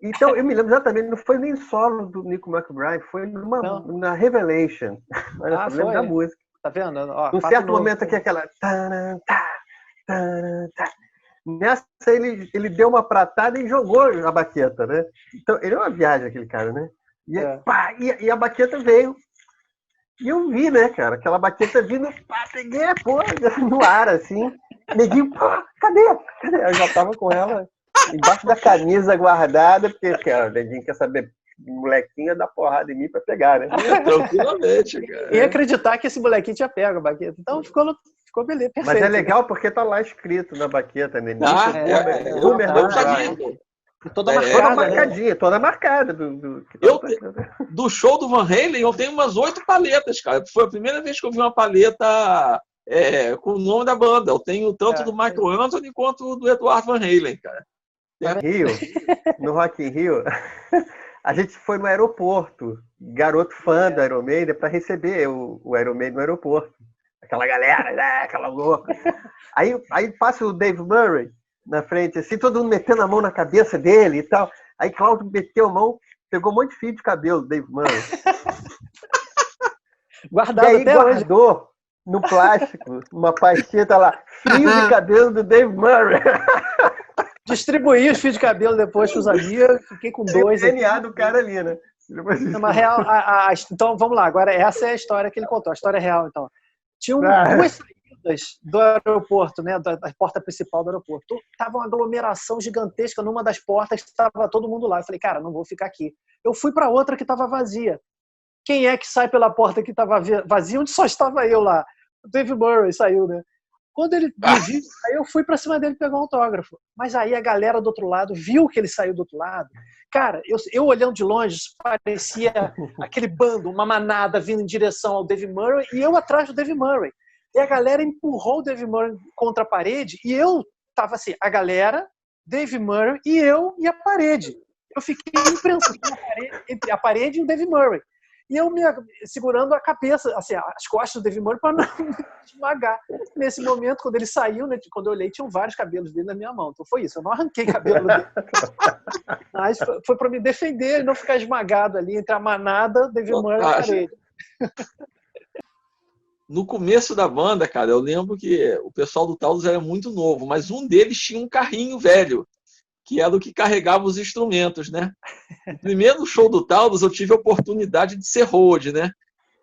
Então eu me lembro exatamente, não foi nem solo do Nico McBride, foi na Revelation. Olha, eu lembro da música. Tá vendo? Num certo momento aqui aquela nessa ele deu uma pratada e jogou a baqueta, né? Então, ele é uma viagem, aquele cara, né? E a baqueta veio. E eu vi, né, cara? Aquela baqueta vindo, peguei, no ar, assim. Neguinho, cadê? Eu já tava com ela embaixo da camisa guardada, porque, cara, o neguinho quer saber, molequinho ia dar porrada em mim pra pegar, né? Tranquilamente, cara. E acreditar que esse molequinho tinha pego a baqueta. Então, ficou beleza, perfeito. Mas é legal porque tá lá escrito na baqueta, né? Toda marcada. Do show do Van Halen, eu tenho umas 8 paletas, cara. Foi a primeira vez que eu vi uma paleta com o nome da banda. Eu tenho tanto do Michael Anthony quanto do Eduardo Van Halen, cara. No Rock in Rio, a gente foi no aeroporto, garoto fã do Iron Maiden, para receber o Iron Maiden no aeroporto. Aquela galera, né? Aquela louca. Aí passa o Dave Murray na frente, assim, todo mundo metendo a mão na cabeça dele e tal. Aí Cláudio meteu a mão, pegou um monte de fio de cabelo do Dave Murray. Guardado e aí até guardou hoje. No plástico, uma pastinha, tá lá, fio de cabelo do Dave Murray. Distribuí os fios de cabelo depois para os amigos, fiquei com 2. O DNA do cara ali, né? Real, então, vamos lá. Agora, essa é a história que ele contou, a história real, então. Tinha 2 saídas do aeroporto, né, da porta principal do aeroporto. Tava uma aglomeração gigantesca numa das portas, estava todo mundo lá. Eu falei, cara, não vou ficar aqui. Eu fui para outra que estava vazia. Quem é que sai pela porta que estava vazia, onde só estava eu lá? O Dave Murray saiu, né? Quando ele me viu, aí eu fui pra cima dele pegar um autógrafo. Mas aí a galera do outro lado viu que ele saiu do outro lado. Cara, eu olhando de longe, parecia aquele bando, uma manada vindo em direção ao Dave Murray e eu atrás do Dave Murray. E a galera empurrou o Dave Murray contra a parede e eu tava assim, a galera, Dave Murray e eu e a parede. eu fiquei imprensado entre a parede e o Dave Murray. E eu me segurando a cabeça, assim, as costas do Dave Murray para não esmagar. Nesse momento, quando ele saiu, né, quando eu olhei, tinham vários cabelos dele na minha mão. Então foi isso, eu não arranquei cabelo dele. Mas foi para me defender e não ficar esmagado ali entre a manada, Dave Murray e a parede. No começo da banda, cara, eu lembro que o pessoal do Taurus era muito novo, mas um deles tinha um carrinho velho, que era o que carregava os instrumentos, né? No primeiro show do Taurus, eu tive a oportunidade de ser road, né?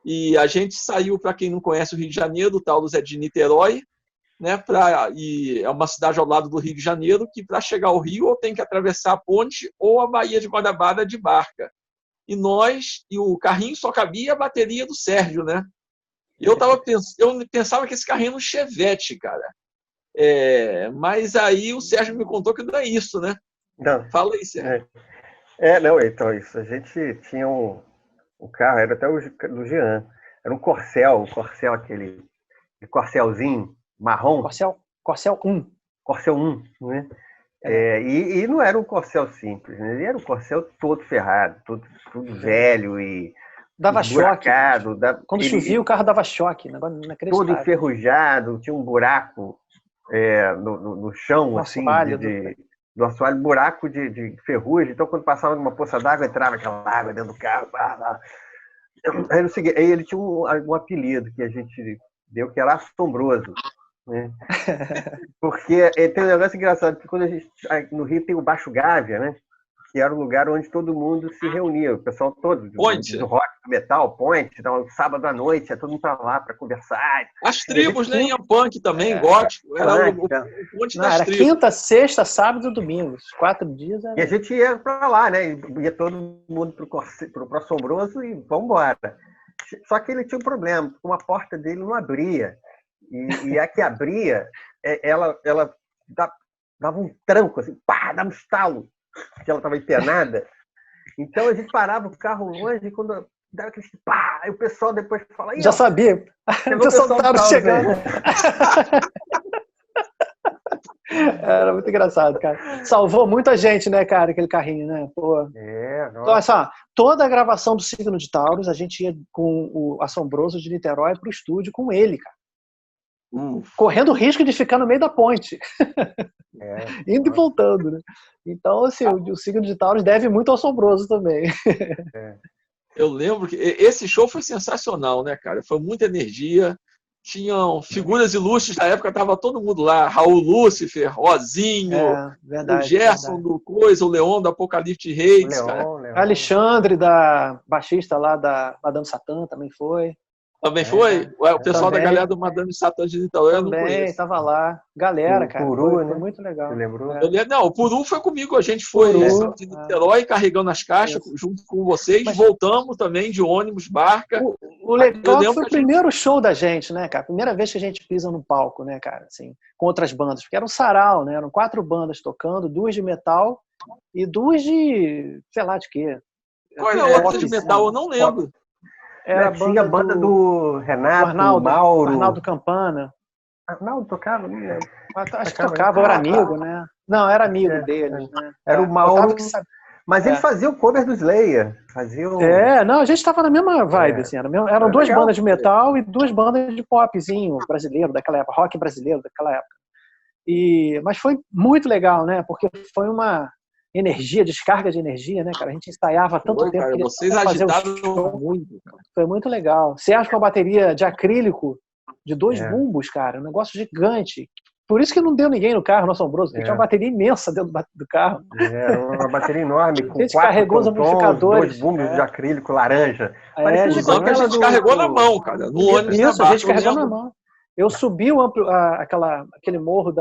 E a gente saiu, para quem não conhece o Rio de Janeiro, o Taurus é de Niterói, né? E é uma cidade ao lado do Rio de Janeiro, que para chegar ao Rio ou tem que atravessar a ponte ou a Baía de Guanabara de barca. E o carrinho só cabia a bateria do Sérgio, né? Eu pensava que esse carrinho era um Chevette, cara. Mas aí o Sérgio me contou que não é isso, né? Não. Fala aí, Sérgio. Não, então, isso. A gente tinha um carro, era até do Jean. Era um Corcel, aquele Corcelzinho marrom. Corcel 1. Corcel 1, né? E não era um Corcel simples, né? Ele era um Corcel todo ferrado, tudo velho e dava choque. Quando chovia, o carro dava choque. Todo enferrujado, tinha um buraco no chão, assim, do assoalho, buraco de ferrugem. Então, quando passava numa poça d'água, entrava aquela água dentro do carro. Aí ele tinha um apelido que a gente deu, que era Assombroso. Né? Porque tem um negócio engraçado, que quando no Rio tem o Baixo Gávea, né? Que era o lugar onde todo mundo se reunia, o pessoal todo, do rock, do metal, Point, então, sábado à noite, todo mundo para lá para conversar. As tribos, né? Em punk também, gótico. Era o ponte das era tribos. Quinta, sexta, sábado e domingo. 4 dias. E a gente ia para lá, né? Ia todo mundo pro Assombroso e vamos embora. Só que ele tinha um problema, uma porta dele não abria. E a que abria, ela dava um tranco, assim, dava um estalo, que ela estava empenada. Então a gente parava o carro longe e quando dava aquele pá, aí o pessoal depois fala... Já sabia. O pessoal estava chegando. Era muito engraçado, cara. Salvou muita gente, né, cara, aquele carrinho, né? Pô. Então, assim, toda a gravação do Signo de Taurus, a gente ia com o Assombroso de Niterói pro estúdio com ele, cara. Correndo o risco de ficar no meio da ponte. Indo e voltando, né? Então, assim, o Signo de Taurus deve muito ao Assombroso também. Eu lembro que esse show foi sensacional, né, cara? Foi muita energia. Tinham figuras ilustres da época, tava todo mundo lá. Raul Lúcifer, Rosinho, verdade, o Gerson do Coisa, o Leon do Apocalipse Reis. Leon. Alexandre, baixista lá da Madame Satã, também foi. Também foi? O pessoal da galera do Madame Satã de Niterói, eu não conheço. Também, tava lá. Galera, cara. Puru, foi né? muito legal. Você lembrou? Não, o Puru foi comigo. A gente foi de Niterói carregando as caixas junto com vocês. Voltamos também de ônibus, barca. O legal foi o primeiro show da gente, né, cara? Primeira vez que a gente pisa no palco, né, cara? Assim, com outras bandas. Porque era um sarau, né? Eram 4 bandas tocando, 2 de metal e 2 de... sei lá de quê. Qual era a outra de metal? Eu não lembro. Era tinha a banda do Renato, Mauro. Arnaldo Campana. Arnaldo tocava? Não lembro. Acho que tocava, era amigo, né? Não, era amigo deles, né? Era o Mauro. Mas ele fazia o cover do Slayer. Não, a gente tava na mesma vibe, assim. Eram 2 bandas de metal e 2 bandas de popzinho brasileiro daquela época, rock brasileiro daquela época. Mas foi muito legal, né? Porque foi uma descarga de energia, né, cara? A gente ensaiava tanto tempo. Cara, vocês agitaram muito. Foi muito legal. Sérgio com a bateria de acrílico de 2 bumbos, cara. Um negócio gigante. Por isso que não deu ninguém no carro, no Assombroso, porque tinha uma bateria imensa dentro do carro. Uma bateria enorme, com 4 carregou os amplificadores. 2 bumbos de acrílico laranja. A gente carregou na mão, cara. No ônibus. Isso, a gente carregou na mão. Eu subi aquele morro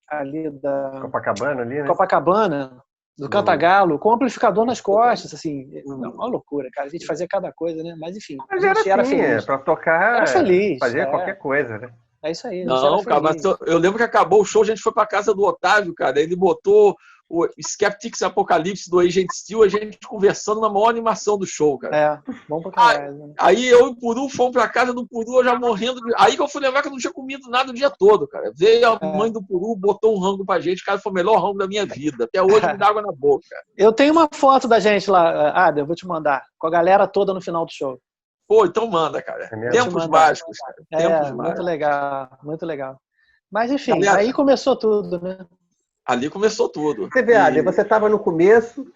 ali da Copacabana, ali, né? Copacabana, do Cantagalo, com amplificador nas costas, assim. Uma loucura, cara. A gente fazia cada coisa, né? Mas enfim, mas a gente era feliz. Pra tocar, era feliz, fazer qualquer coisa, né? É isso aí. Não, cara, mas eu lembro que acabou o show, a gente foi pra casa do Otávio, cara. Ele botou o Skeptics Apocalipse do Agent Steel, a gente conversando na maior animação do show, cara. Bom pra caralho. Aí eu e o Puru fomos pra casa do Puru, eu já morrendo. Aí que eu fui lembrar que eu não tinha comido nada o dia todo, cara. Veio a mãe do Puru, botou um rango pra gente, cara, foi o melhor rango da minha vida. Até hoje me dá água na boca. Eu tenho uma foto da gente lá, eu vou te mandar, com a galera toda no final do show. Pô, então manda, cara. Tempos mágicos, cara. Tempos mágicos. Muito legal, muito legal. Mas enfim, Galera, aí começou tudo, né? Ali começou tudo. Você vê, Ade, você estava no começo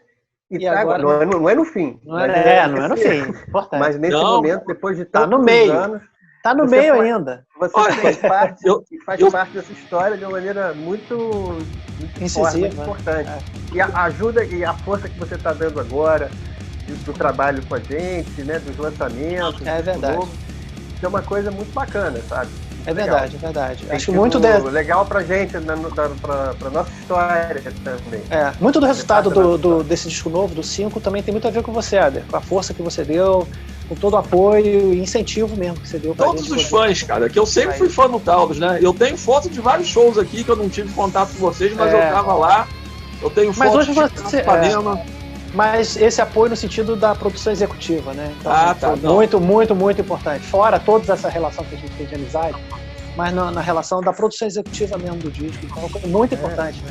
e tá agora. Não é no fim. Não é no fim. Importante. Mas nesse momento, depois de tantos anos... Tá no meio ainda. Você faz parte dessa história de uma maneira muito incisiva, muito importante. E a ajuda e a força que você está dando agora, do trabalho com a gente, né, dos lançamentos. É verdade. Novo, é uma coisa muito bacana, sabe? É verdade, é verdade. Acho muito legal pra gente, pra nossa história também. Muito do resultado desse disco novo, do 5, também tem muito a ver com você, Ader. Com a força que você deu, com todo o apoio e incentivo mesmo que você deu pra todos os fãs, cara, que eu sempre fui fã do Taurus, né? Eu tenho foto de vários shows aqui que eu não tive contato com vocês, mas eu tava lá. Eu tenho foto hoje você Mas esse apoio no sentido da produção executiva, né? Então, muito importante. Fora toda essa relação que a gente tem de amizade, mas na relação da produção executiva mesmo do disco. Então, é muito importante.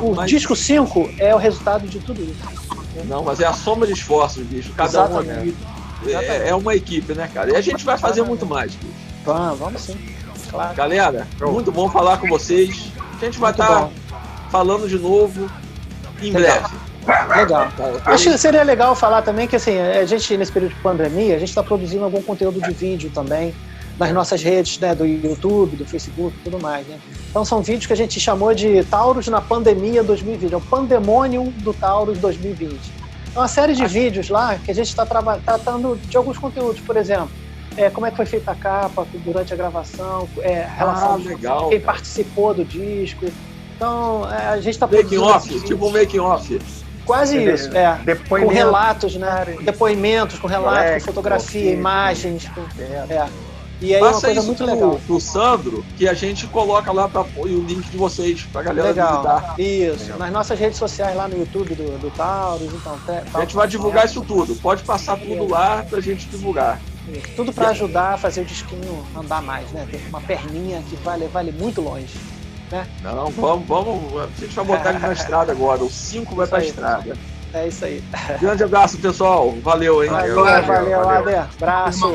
O disco 5 é o resultado de tudo isso. Não, mas é a soma de esforços, bicho. Cada um aqui é uma equipe, né, cara? E a gente vai fazer muito mais, bicho. Vamos sim. Claro. Galera, muito bom falar com vocês. A gente vai estar falando de novo em breve. Legal. Acho que seria legal falar também que assim, a gente, nesse período de pandemia, a gente está produzindo algum conteúdo de vídeo também nas nossas redes, né, do YouTube, do Facebook e tudo mais, né? Então são vídeos que a gente chamou de Taurus na Pandemia 2020, é o Pandemonium do Taurus 2020. É uma série de vídeos lá que a gente está tratando de alguns conteúdos, por exemplo, como é que foi feita a capa durante a gravação, relação legal, quem participou do disco. Então, a gente está produzindo... Making off, tipo um making off. Quase isso, com relatos, né? Depoimentos, com relatos, com fotografia, imagens. E aí é uma coisa muito legal. Pro Sandro, que a gente coloca lá para o link de vocês, pra galera visitar. Isso, legal. Nas nossas redes sociais lá no YouTube do Taurus. Então, a gente vai divulgar isso tudo. Pode passar tudo lá pra gente divulgar. Tudo para ajudar a fazer o disquinho andar mais, né? Tem uma perninha que vai levar ele muito longe. Né? Não, vamos. A gente vai botar ele na estrada agora. O 5 vai pra estrada. É isso aí. Grande abraço, pessoal. Valeu, hein? Valeu, Ader. Abraço.